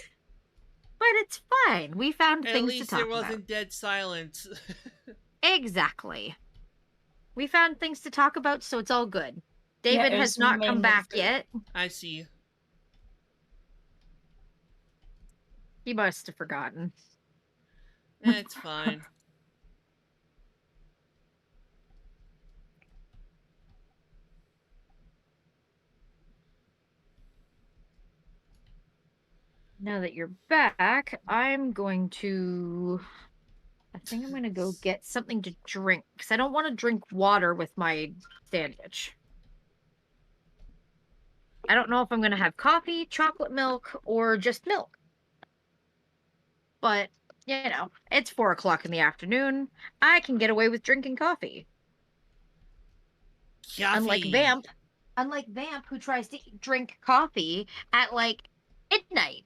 But it's fine. We found things to At least talk there about. wasn't dead silence. Exactly. We found things to talk about, so it's all good. David has not come back yet. I see. He must have forgotten. It's fine. Now that you're back, I think I'm going to go get something to drink, because I don't want to drink water with my sandwich. I don't know if I'm going to have coffee, chocolate milk, or just milk. But, it's 4 o'clock in the afternoon. I can get away with drinking coffee. Unlike Vamp, who tries to drink coffee at, like, midnight.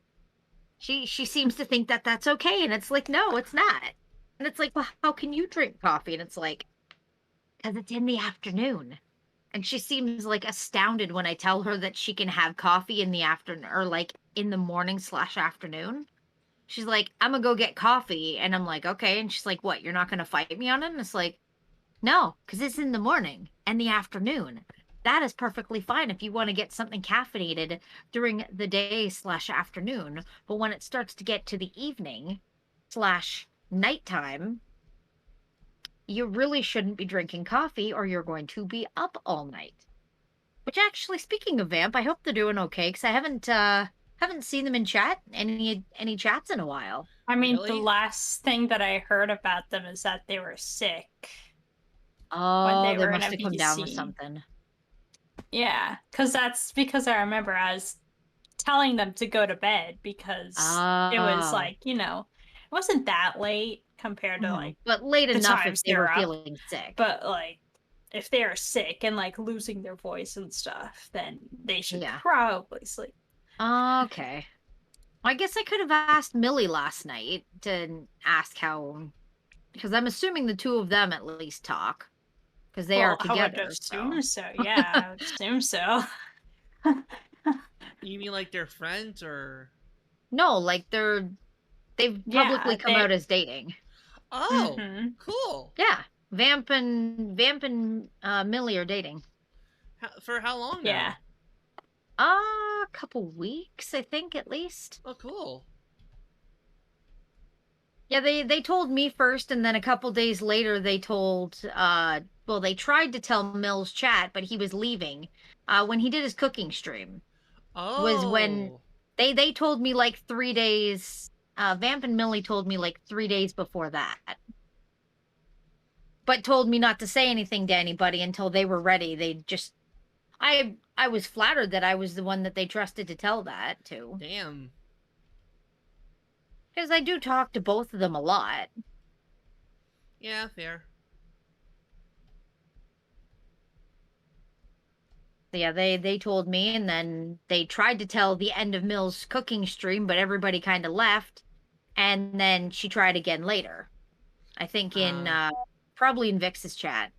She seems to think that that's okay, and it's like, no, it's not. And it's like, well, how can you drink coffee? And it's like, because it's in the afternoon. And she seems, like, astounded when I tell her that she can have coffee in the afternoon, or, like, in the morning/afternoon. She's like, I'm gonna go get coffee. And I'm like, okay. And she's like, what, you're not gonna fight me on it? And it's like, no, because it's in the morning and the afternoon. That is perfectly fine if you want to get something caffeinated during the day/afternoon. But when it starts to get to the evening/nighttime, you really shouldn't be drinking coffee, or you're going to be up all night. Which, actually, speaking of Vamp, I hope they're doing okay, because I haven't seen them in chat, any chats in a while. I mean, Really? the last thing that I heard about them is that they were sick. Oh, they were must in have come down with FBC. something. Yeah, because I remember I was telling them to go to bed because it was Oh. like, it wasn't that late compared to Mhm. like But late the enough if times they were they're up. feeling sick. But like if they are sick and like losing their voice and stuff, then they should probably sleep. Okay. Well, I guess I could have asked Millie last night to ask how, because I'm assuming the two of them at least talk, because they are together. I would assume so. Yeah, I would assume so. You mean like they're friends, or? No, like they've publicly come out as dating. Oh, cool. Yeah, Vamp and Millie are dating. For how long now? Yeah. A couple weeks, I think, at least. Oh, cool. Yeah, they told me first, and then a couple days later they told, they tried to tell Mills chat, but he was leaving. When he did his cooking stream. Oh. Was when they told me like 3 days, Vamp and Millie told me like 3 days before that. But told me not to say anything to anybody until they were ready. They just... I was flattered that I was the one that they trusted to tell that to. Damn. Because I do talk to both of them a lot. Yeah, fair. Yeah, they told me, and then they tried to tell the end of Mill's cooking stream, but everybody kind of left. And then she tried again later. I think in, probably in Vix's chat.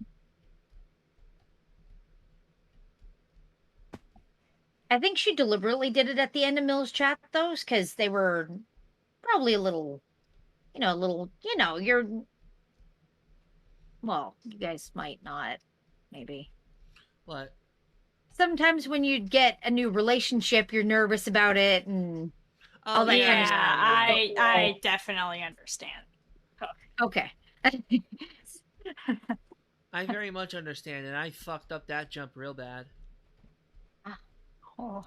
I think she deliberately did it at the end of Mill's chat, though, because they were probably a little, you're... Well, you guys might not, maybe. What? Sometimes when you get a new relationship, you're nervous about it, and all that kind of stuff. I definitely understand. Okay. I very much understand, and I fucked up that jump real bad. Oh.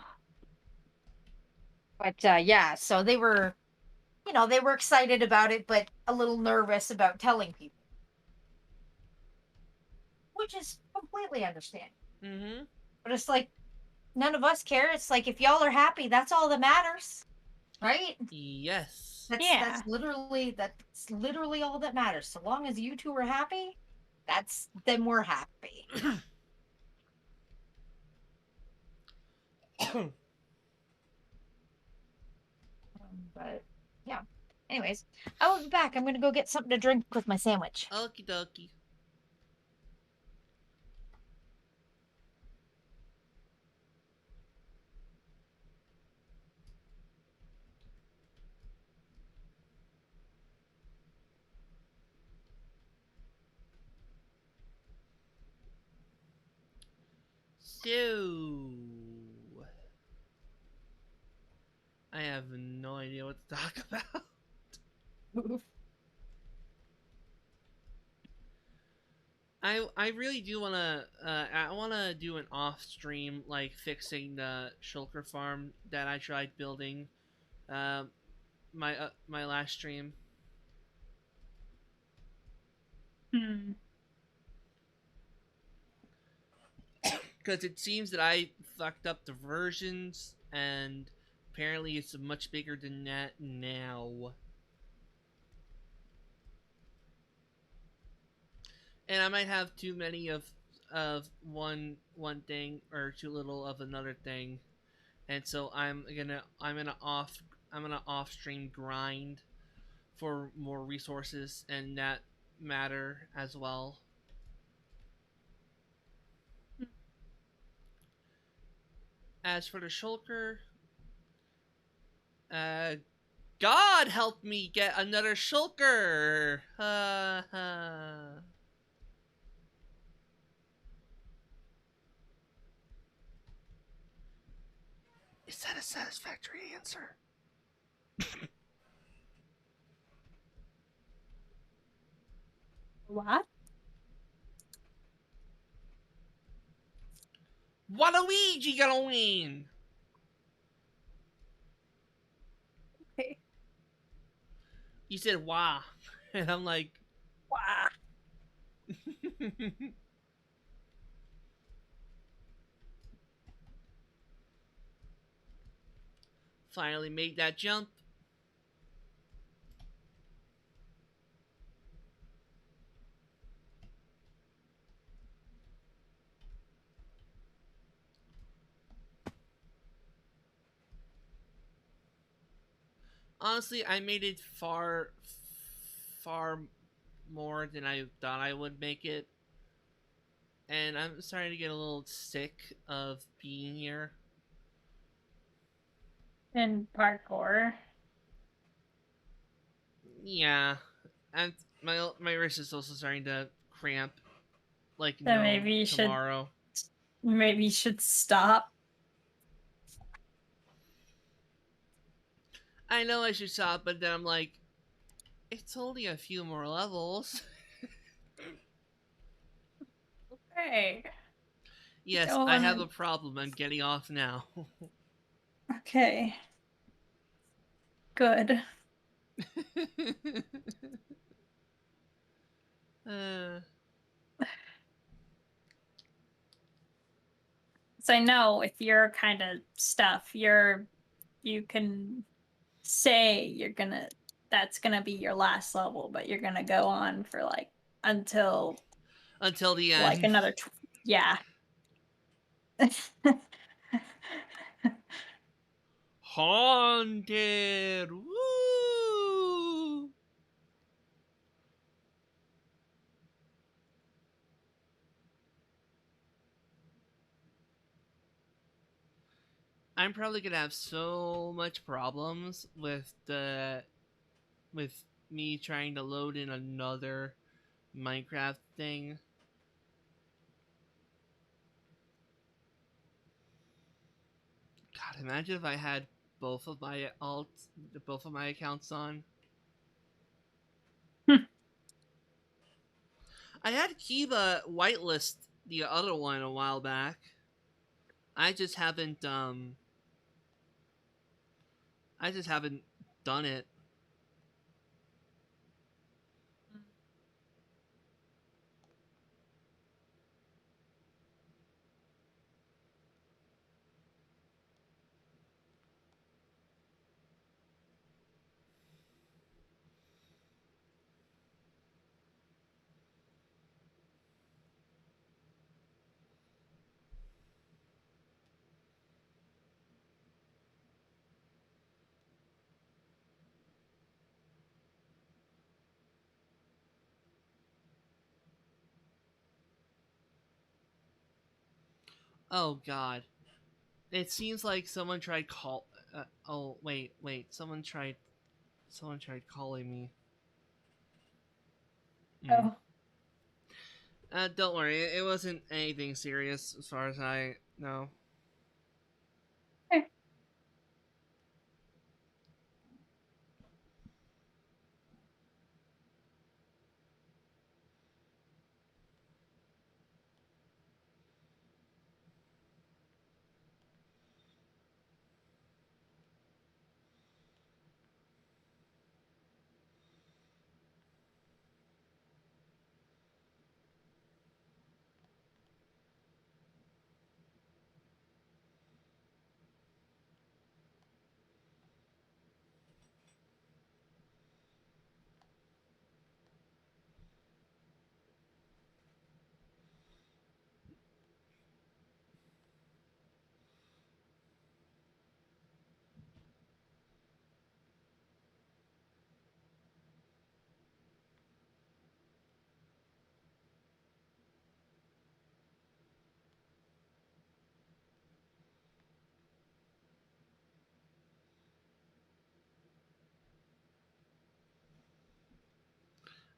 But yeah, so they were, they were excited about it, but a little nervous about telling people, which is completely understandable. Mm-hmm. But it's like none of us care. It's like if y'all are happy, that's all that matters, right? Yes. Yeah. That's literally all that matters. So long as you two are happy, then we're happy. But yeah. Anyways, I will be back. I'm gonna go get something to drink with my sandwich. Okie dokie. So, I have no idea what to talk about. I really do wanna I wanna do an off stream like fixing the shulker farm that I tried building um my last stream. Hmm. Because it seems that I fucked up the versions, and apparently it's much bigger than that now. And I might have too many of one thing or too little of another thing, and so I'm gonna off stream grind for more resources and that matter as well. As for the shulker, uh, God help me get another shulker. Is that a satisfactory answer? What? Waluigi gonna win. Okay. You said wah, and I'm like, Wow. finally made that jump. Honestly, I made it far more than I thought I would make it, and I'm starting to get a little sick of being here. In parkour. Yeah, and my wrist is also starting to cramp like Then no tomorrow. maybe you should stop. I know I should stop, but then I'm like, it's only a few more levels. Okay. Yes, Go I have on. a problem. I'm getting off now. Okay. Good. uh, So I know with your kind of stuff, you can say that's gonna be your last level, but you're gonna go on for like until until the like end. another yeah. Haunted. Woo! I'm probably gonna have so much problems with me trying to load in another Minecraft thing. God, imagine if I had both of my accounts on. I had Kiba whitelist the other one a while back. I just haven't I just haven't done it. Oh god. It seems like someone tried call oh wait, someone tried calling me. Mm. Oh, Don't worry, it wasn't anything serious as far as I know. eh,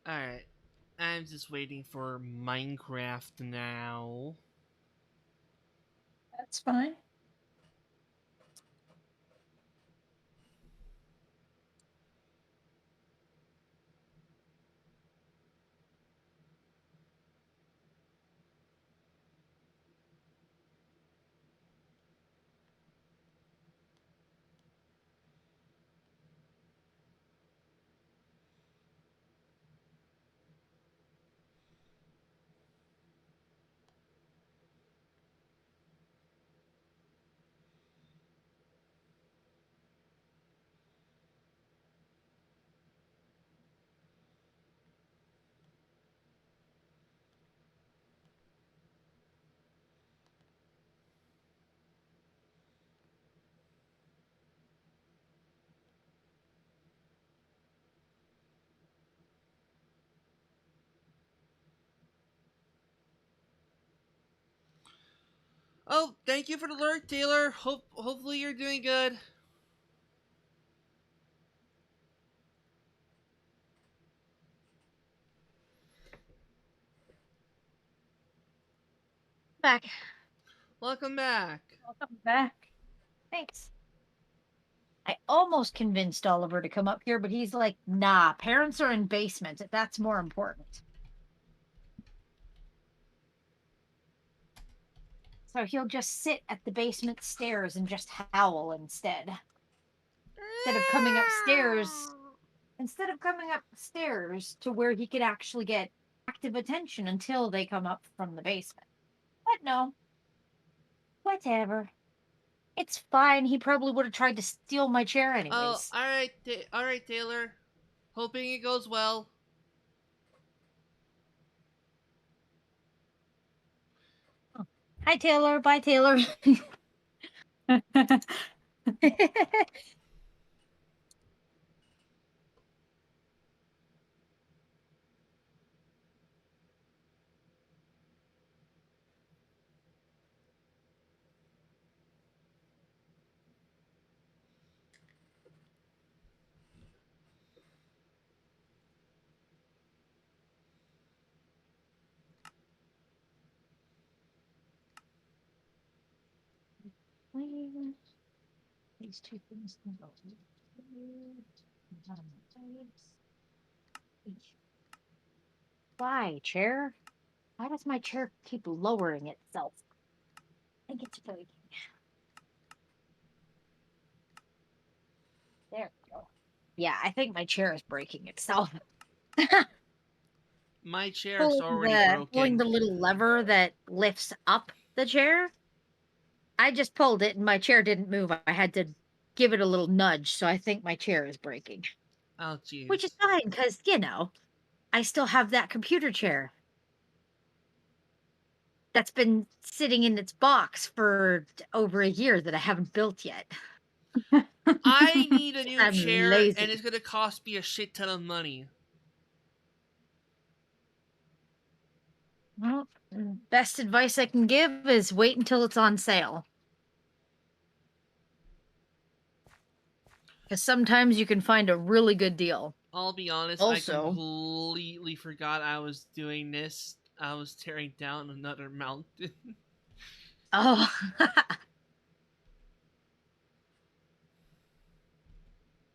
Alright. I'm just waiting for Minecraft now. that's fine. Oh, thank you for the alert, Taylor. Hopefully you're doing good. Back. Welcome back. Welcome back. Thanks. I almost convinced Oliver to come up here, but he's like, nah, parents are in basements. That's more important. So he'll just sit at the basement stairs and just howl instead. Instead of coming upstairs, instead of coming upstairs to where he could actually get active attention until they come up from the basement. But no, whatever. It's fine. He probably would have tried to steal my chair Oh, anyways. alright, Taylor. Hoping it goes well. Hi, Taylor. Bye, Taylor. These two things can go here. Why, chair? Why does my chair keep lowering itself? I think it's breaking. There we go. Yeah, I think my chair is breaking itself. My chair's already Pulling broken. the little lever that lifts up the chair. I just pulled it and my chair didn't move. I had to give it a little nudge, so I think my chair is breaking. Oh, jeez. Which is fine, because, you know, I still have that computer chair that's been sitting in its box for over a year that I haven't built yet. I need a new I'm chair, lazy. and it's gonna cost me a shit ton of money. Well, best advice I can give is wait until it's on sale. Because sometimes you can find a really good deal. I'll be honest, Also- I completely forgot I was doing this. I was tearing down another mountain. Oh.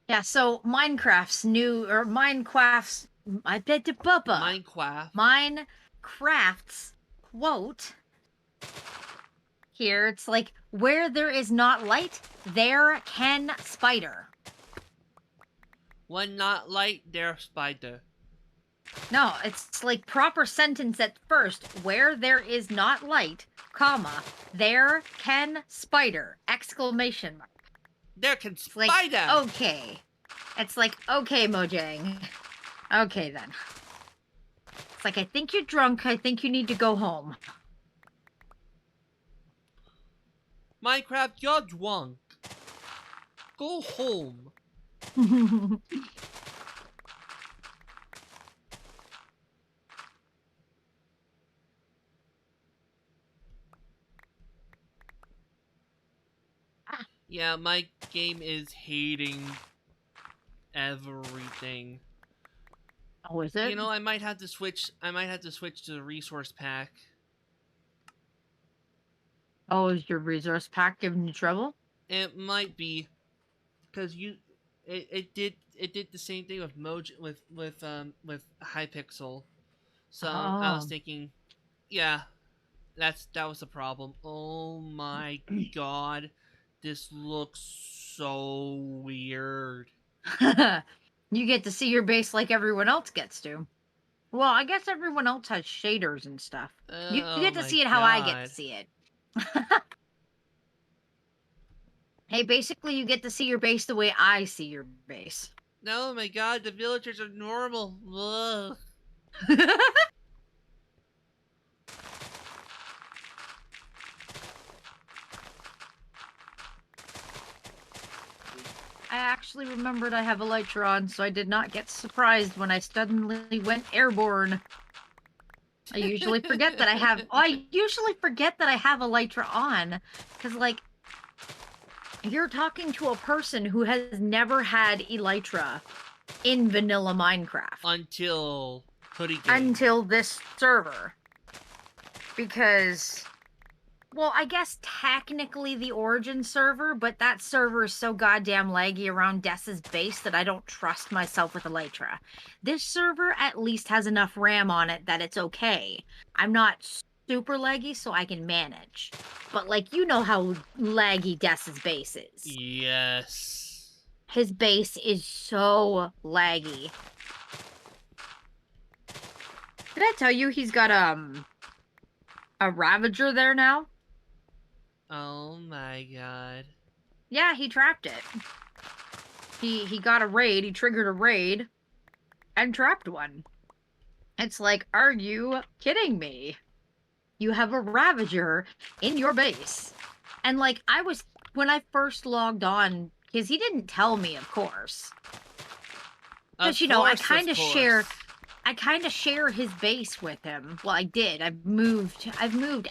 Yeah, so Minecraft's I bet the Bubba. Minecraft's quote here, it's like, where there is not light, there can spider. When not light, there spider. No, it's like proper sentence at first. Where there is not light, comma, there can spider! Exclamation mark. There can It's spider! like, okay. It's like, okay, Mojang. Okay, then. It's like, I think you're drunk. I think you need to go home. Minecraft, you're drunk. Go home. Yeah, my game is hating everything. Oh, is it? You know, I might have to switch to the resource pack. Oh, is your resource pack giving you trouble? It might be, because it did the same thing with with Hypixel. So I was thinking, yeah, that was the problem. Oh my god, this looks so weird. You get to see your base like everyone else gets to. Well, I guess everyone else has shaders and stuff. You get to see it how I get to see it. Hey, basically, you get to see your base the way I see your base. No, my god, the villagers are normal. Ugh. I actually remembered I have Elytra on, so I did not get surprised when I suddenly went airborne. I usually forget that I have... Oh, I usually forget that I have Elytra on. Because, like, you're talking to a person who has never had Elytra in vanilla Minecraft. Until Hoodie Game. Until this server. Because... Well, I guess technically the Origin server, but that server is so goddamn laggy around Dess's base that I don't trust myself with Elytra. This server at least has enough RAM on it that it's okay. I'm not super laggy, so I can manage. But, like, you know how laggy Dess's base is. Yes. His base is so laggy. Did I tell you he's got, a Ravager there now? Oh my god. Yeah, he trapped it. He got a raid, he triggered a raid, and trapped one. It's like, are you kidding me? You have a Ravager in your base. And like, when I first logged on, because he didn't tell me, of course. Because, you know, I kind of share his base with him. Well, I did. I've moved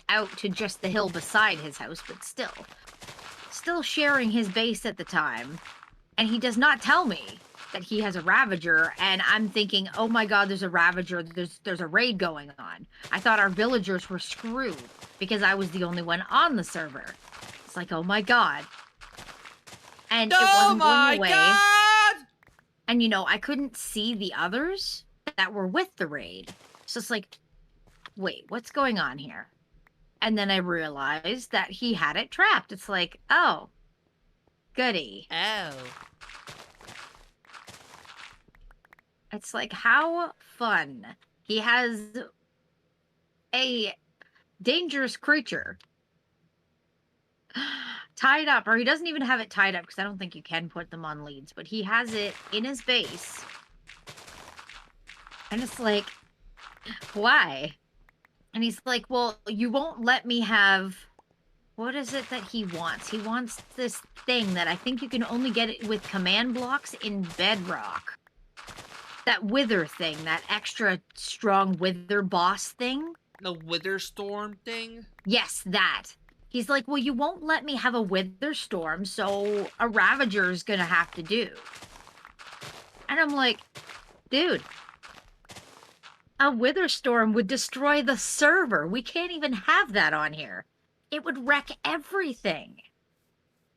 out to just the hill beside his house, but still sharing his base at the time. And he does not tell me that he has a Ravager, and I'm thinking, oh my god, there's a Ravager, there's a raid going on. I thought our villagers were screwed because I was the only one on the server. It's like, oh my god. And it wasn't going away. God! And you know, I couldn't see the others that were with the raid. So it's like, wait, what's going on here? And then I realized that he had it trapped. It's like, oh, goody. Oh. It's like, how fun. He has a dangerous creature tied up, or he doesn't even have it tied up because I don't think you can put them on leads, but he has it in his base. And it's like, why? And he's like, well, you won't let me have, what is it that he wants? He wants this thing that I think you can only get it with command blocks in Bedrock. That wither thing, that extra strong wither boss thing. The Wither Storm thing? Yes, that. He's like, well, you won't let me have a wither storm, so a Ravager's gonna have to do. And I'm like, dude, a wither storm would destroy the server. We can't even have that on here. It would wreck everything.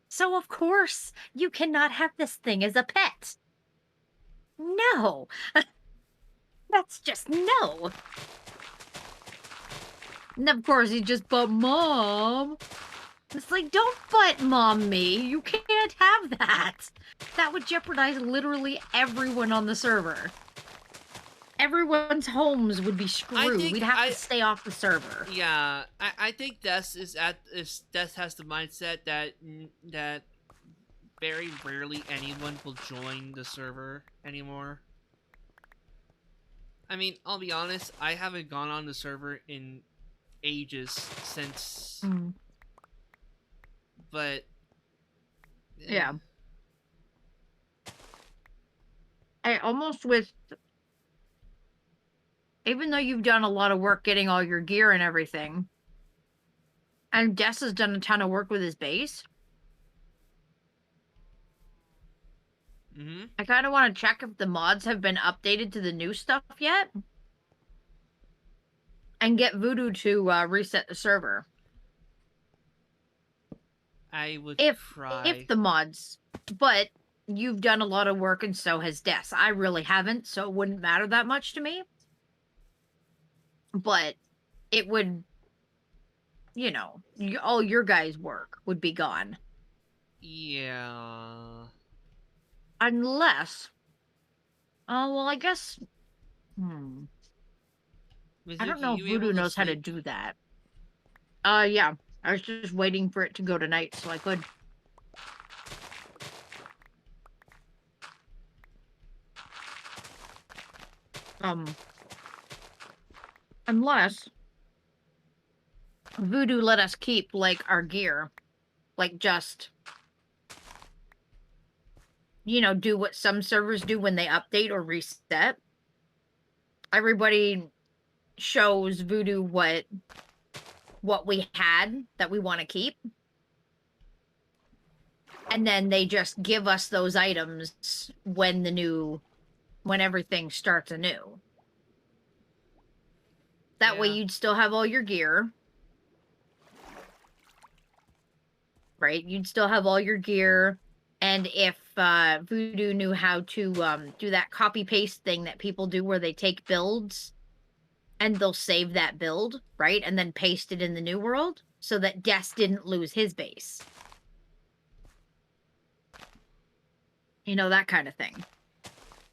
So of course, you cannot have this thing as a pet. No. That's just no. And of course, he just, but Mom. It's like, don't but Mom me. You can't have that. That would jeopardize literally everyone on the server. Everyone's homes would be screwed. We'd have to stay off the server. Yeah, I think Death Death has the mindset that very rarely anyone will join the server anymore. I mean, I'll be honest, I haven't gone on the server in ages since. But yeah. I almost with. Even though you've done a lot of work getting all your gear and everything, and Des has done a ton of work with his base, I kind of want to check if the mods have been updated to the new stuff yet, and get Voodoo to reset the server. I would try. If the mods, but you've done a lot of work and so has Des. I really haven't, so it wouldn't matter that much to me. But it would, you know, all your guys' work would be gone. Yeah. Unless, oh, well, I guess, I don't know if Voodoo knows how to do that. Yeah. I was just waiting for it to go tonight so I could. Unless Voodoo let us keep, like, our gear. Like, just, you know, do what some servers do when they update or reset. Everybody shows Voodoo what we had that we want to keep. And then they just give us those items when everything starts anew. That way you'd still have all your gear. Right? You'd still have all your gear. And if Voodoo knew how to do that copy-paste thing that people do where they take builds and they'll save that build, right? And then paste it in the new world so that Des didn't lose his base. You know, that kind of thing.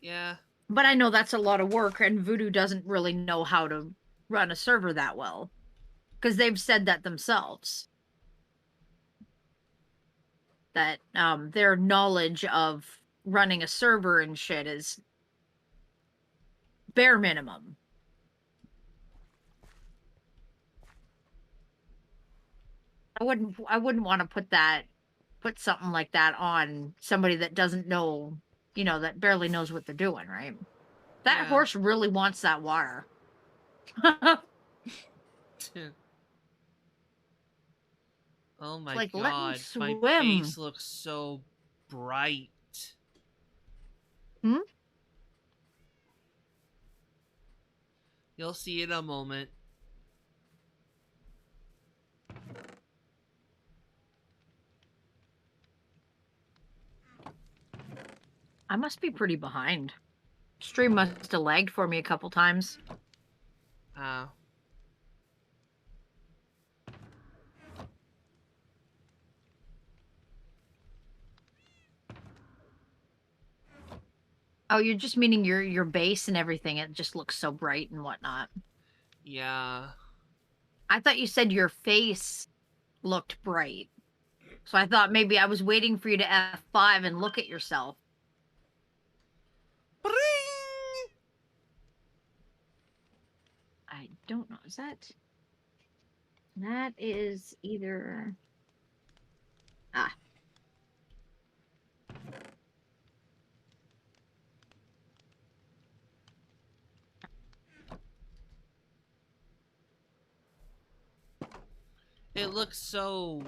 Yeah. But I know that's a lot of work, and Voodoo doesn't really know how to run a server that well. Because they've said that themselves. That their knowledge of running a server and shit is bare minimum. I wouldn't want to put something like that on somebody that doesn't know, you know, that barely knows what they're doing, right? That horse really wants that water. Oh my like, god, my face looks so bright. You'll see in a moment. I must be pretty behind. Stream must have lagged for me a couple times. Ah. Oh, you're just meaning your base and everything. It just looks so bright and whatnot. Yeah. I thought you said your face looked bright. So I thought maybe I was waiting for you to F5 and look at yourself. Bring! I don't know. Is that... That is either... Ah. It looks so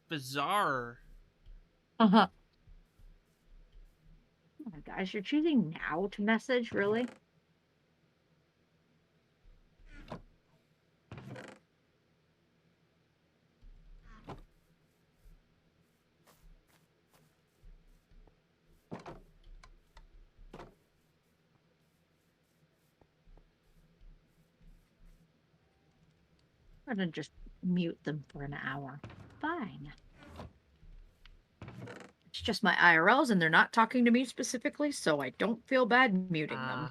bizarre. Uh-huh. Oh my gosh, you're choosing now to message, really? I'm gonna just mute them for an hour. Fine. It's just my IRLs and they're not talking to me specifically, so I don't feel bad muting them.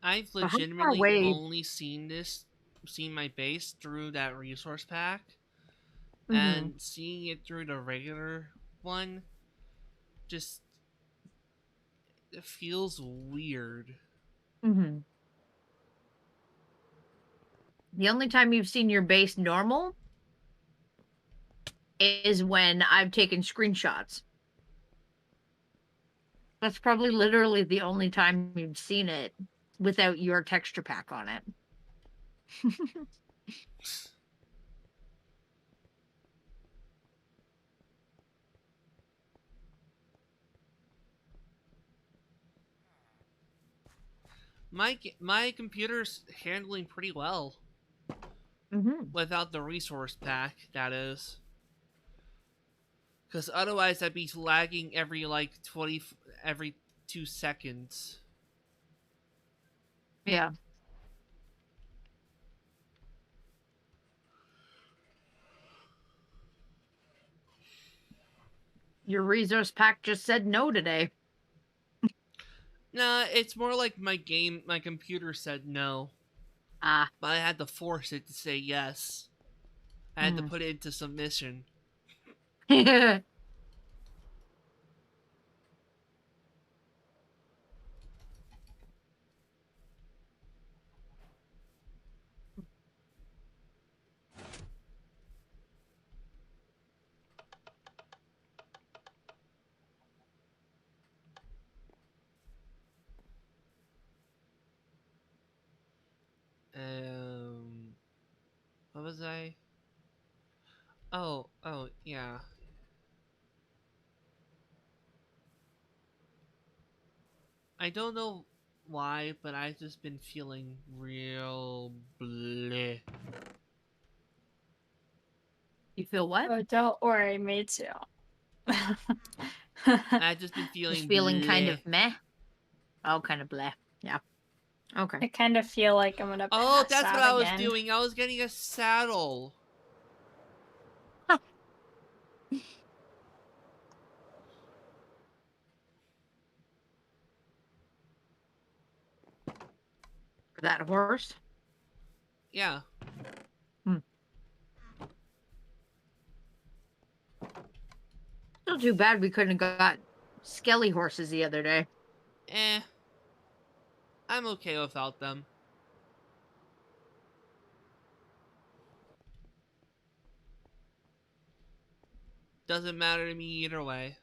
I've So how far legitimately away? only seen my base through that resource pack, Mm-hmm. and seeing it through the regular one just it feels weird. Mm-hmm. The only time you've seen your base normal is when I've taken screenshots. That's probably literally the only time you've seen it without your texture pack on it. My computer's handling pretty well Mm-hmm. without the resource pack. That is, because otherwise I'd be lagging every like 20 every 2 seconds. Yeah. Your resource pack just said no today. Nah, it's more like my computer said no, Ah. but I had to force it to say yes. I had to put it into submission. What was I? Oh, yeah. I don't know why, but I've just been feeling real bleh. You feel what? Oh, don't worry, me too. I've just been Just feeling feeling kind bleh. of meh. Oh, kind of bleh. Yeah. Okay. I kind of feel like I'm gonna Oh, pass that's what out I was again. doing. I was getting a saddle. That horse? Yeah. Hmm. Still too bad we couldn't have got skelly horses the other day. Eh. I'm okay without them. Doesn't matter to me either way.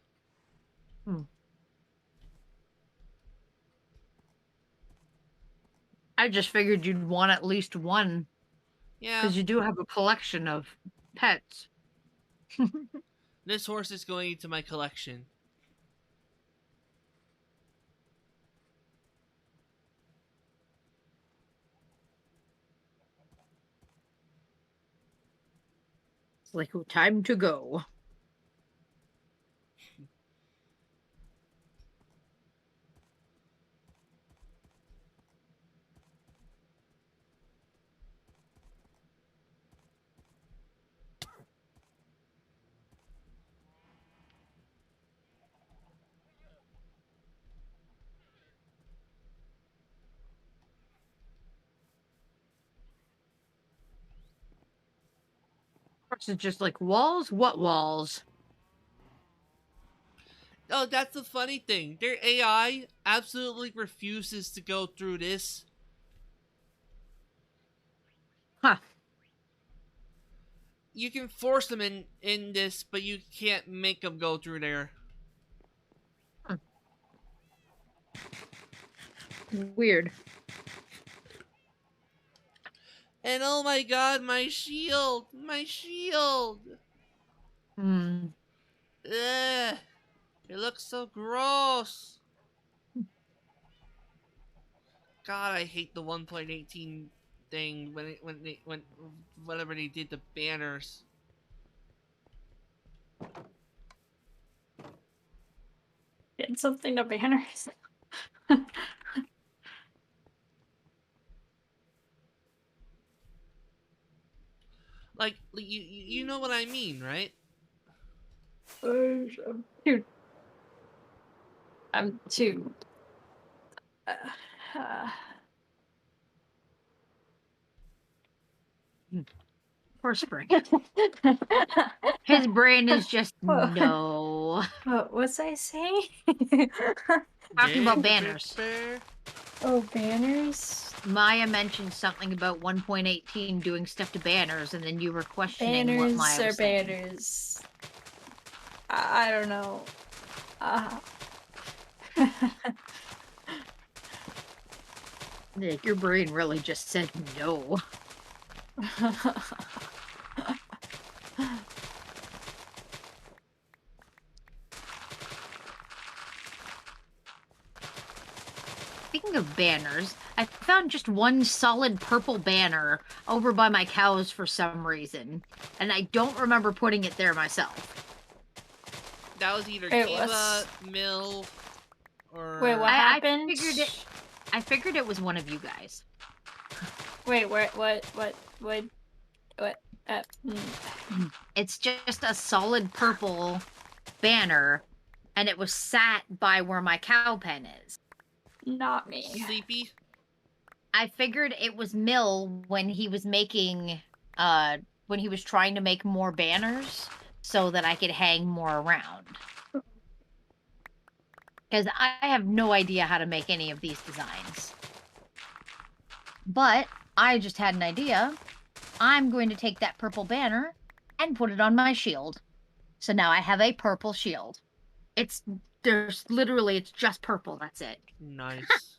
I just figured you'd want at least one, Yeah. because you do have a collection of pets. This horse is going into my collection. It's like, oh, time to go. It's just like, walls? What walls? Oh, that's the funny thing. Their AI absolutely refuses to go through this. Huh. You can force them in this, but you can't make them go through there. Weird. And oh my god, my shield! My shield! Hmm. Ugh. It looks so gross. God, I hate the 1.18 thing when whatever they did the banners. Did something to banners. Like you know what I mean, right? Dude. I'm too. Uh, Poor Spring. His brain is just no. What was I saying? Talking about banners. Oh, banners? Maya mentioned something about 1.18 doing stuff to banners, and then you were questioning what Banners Maya or was saying. banners? I don't know. Nick, your brain really just said no. Speaking of banners, I found just one solid purple banner over by my cows for some reason, and I don't remember putting it there myself. That was either It Kiva, was- Mill, or... Wait, what happened? I figured it was one of you guys. Wait, what? It's just a solid purple banner, and it was sat by where my cow pen is. Not me. Sleepy? I figured it was Mill when he was making, when he was trying to make more banners so that I could hang more around. Because I have no idea how to make any of these designs. But I just had an idea. I'm going to take that purple banner and put it on my shield. So now I have a purple shield. It's just purple, that's it. Nice.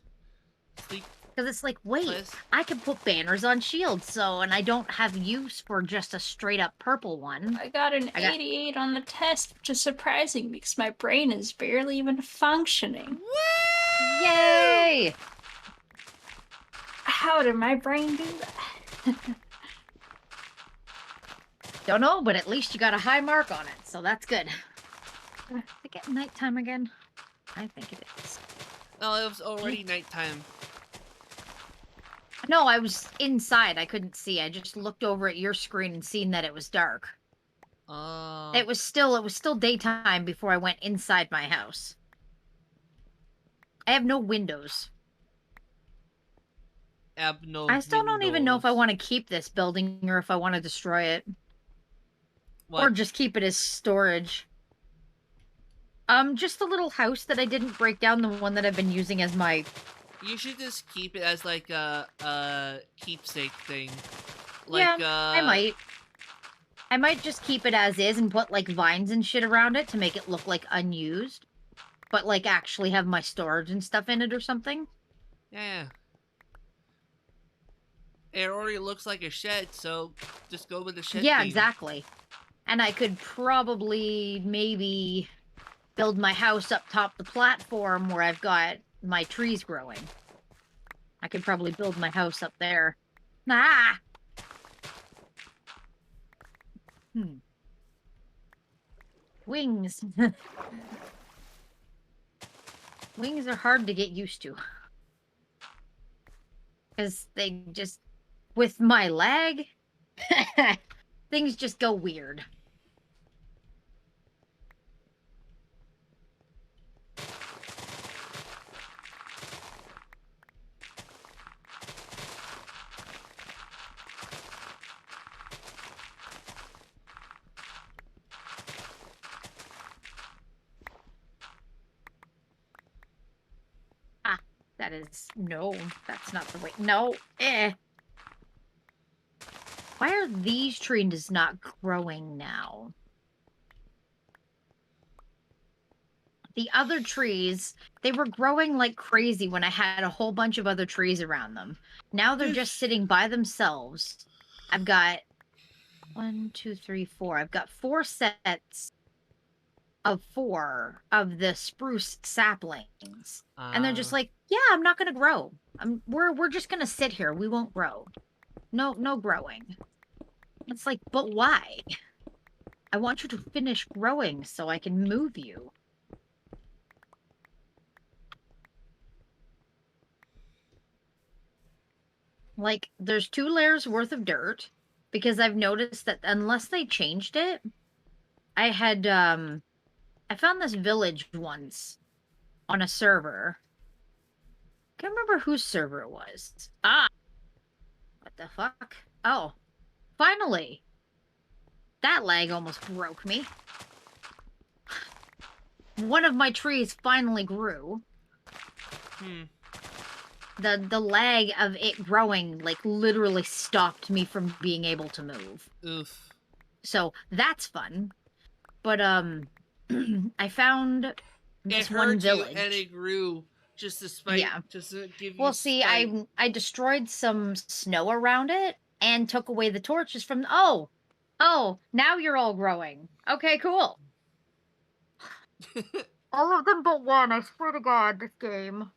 Sleep. Because it's like, wait, Please. I can put banners on shields, and I don't have use for just a straight up purple one. I got an 88 on the test, which is surprising because my brain is barely even functioning. Yay! How did my brain do that? Don't know, but at least you got a high mark on it, so that's good. Is it getting nighttime again? I think it is. No, it was already nighttime. No, I was inside. I couldn't see. I just looked over at your screen and seen that it was dark. It was still daytime before I went inside my house. I have no windows. I still don't even know if I want to keep this building or if I want to destroy it. What? Or just keep it as storage. Just the little house that I didn't break down, the one that I've been using as my... You should just keep it as like a keepsake thing. Yeah, I might. I might just keep it as is and put like vines and shit around it to make it look like unused. but like actually have my storage and stuff in it or something. Yeah. It already looks like a shed, so just go with the shed Yeah, theme. exactly. And I could probably maybe build my house up top the platform where I've got my trees growing. I could probably build my house up there. Ah! Wings. Wings are hard to get used to. Because they just... With my leg, things just go weird. That is... No, that's not the way... No, Why are these trees not growing now? The other trees, they were growing like crazy when I had a whole bunch of other trees around them. Now they're just sitting by themselves. I've got 1, 2, 3, 4. I've got 4 sets of 4 of the spruce saplings. And they're just like, yeah, I'm not gonna grow. We're just gonna sit here. We won't grow. No growing. It's like, but why? I want you to finish growing so I can move you. Like, there's 2 layers worth of dirt, because I've noticed that unless they changed it, I had, I found this village once on a server. I can't remember whose server it was. What the fuck? Oh, finally! That lag almost broke me. One of my trees finally grew. The lag of it growing, like, literally stopped me from being able to move. Oof. So, that's fun. But, I found this one village. You and it grew just to spite, just to give you Well, see, spite. I destroyed some snow around it and took away the torches from... Oh, now you're all growing. Okay, cool. All of them but one, I swear to God, this game.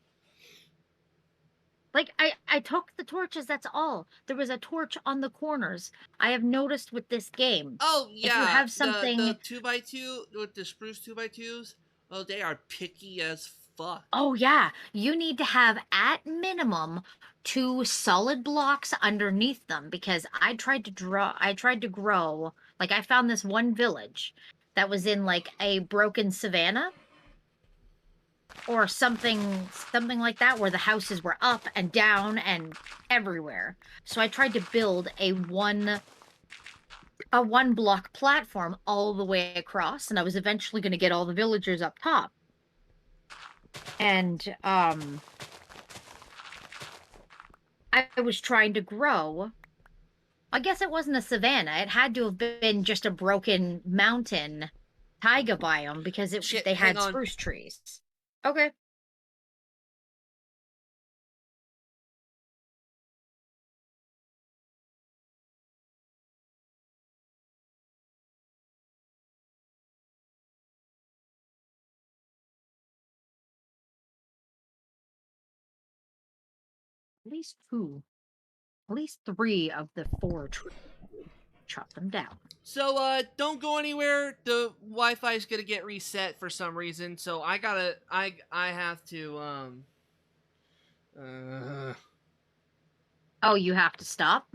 Like, I took the torches, that's all. There was a torch on the corners. I have noticed with this game. Oh, yeah. If you have something... The 2x2, with the spruce 2x2s, oh, they are picky as fuck. Oh, yeah. You need to have, at minimum, 2 solid blocks underneath them, because I tried to grow... Like, I found this one village that was in, like, a broken savanna. Or something like that, where the houses were up and down and everywhere. So I tried to build a one block platform all the way across, and I was eventually going to get all the villagers up top. And I was trying to grow. I guess it wasn't a savanna. It had to have been just a broken mountain taiga biome, because they had spruce trees. Okay. At least 2. At least 3 of the 4 trees. Chop them down. So, don't go anywhere. The Wi-Fi is gonna get reset for some reason, so I have to, Oh, you have to stop?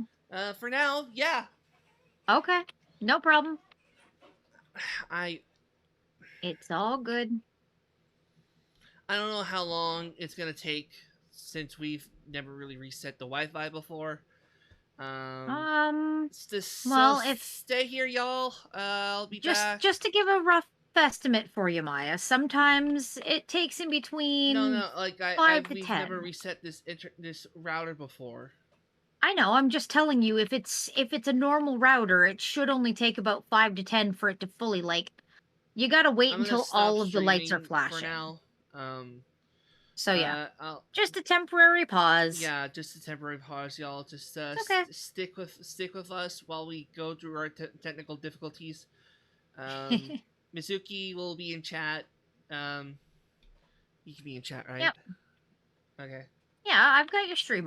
For now, yeah. Okay, no problem. It's all good. I don't know how long it's gonna take, since we've never really reset the Wi-Fi before. Stay here, y'all. I'll be back. Just to give a rough estimate for you, Maya. Sometimes it takes in between. No, like 5 to we've 10. never reset this router before. I know. I'm just telling you, if it's a normal router, it should only take about 5 to 10 for it to fully, like. You gotta wait until all of the lights are flashing. For now. So yeah, I'll, just a temporary pause. yeah, just a temporary pause, y'all. Just It's okay. stick with us while we go through our technical difficulties. Mizuki will be in chat. You can be in chat, right? Yep. Okay. Yeah, I've got your stream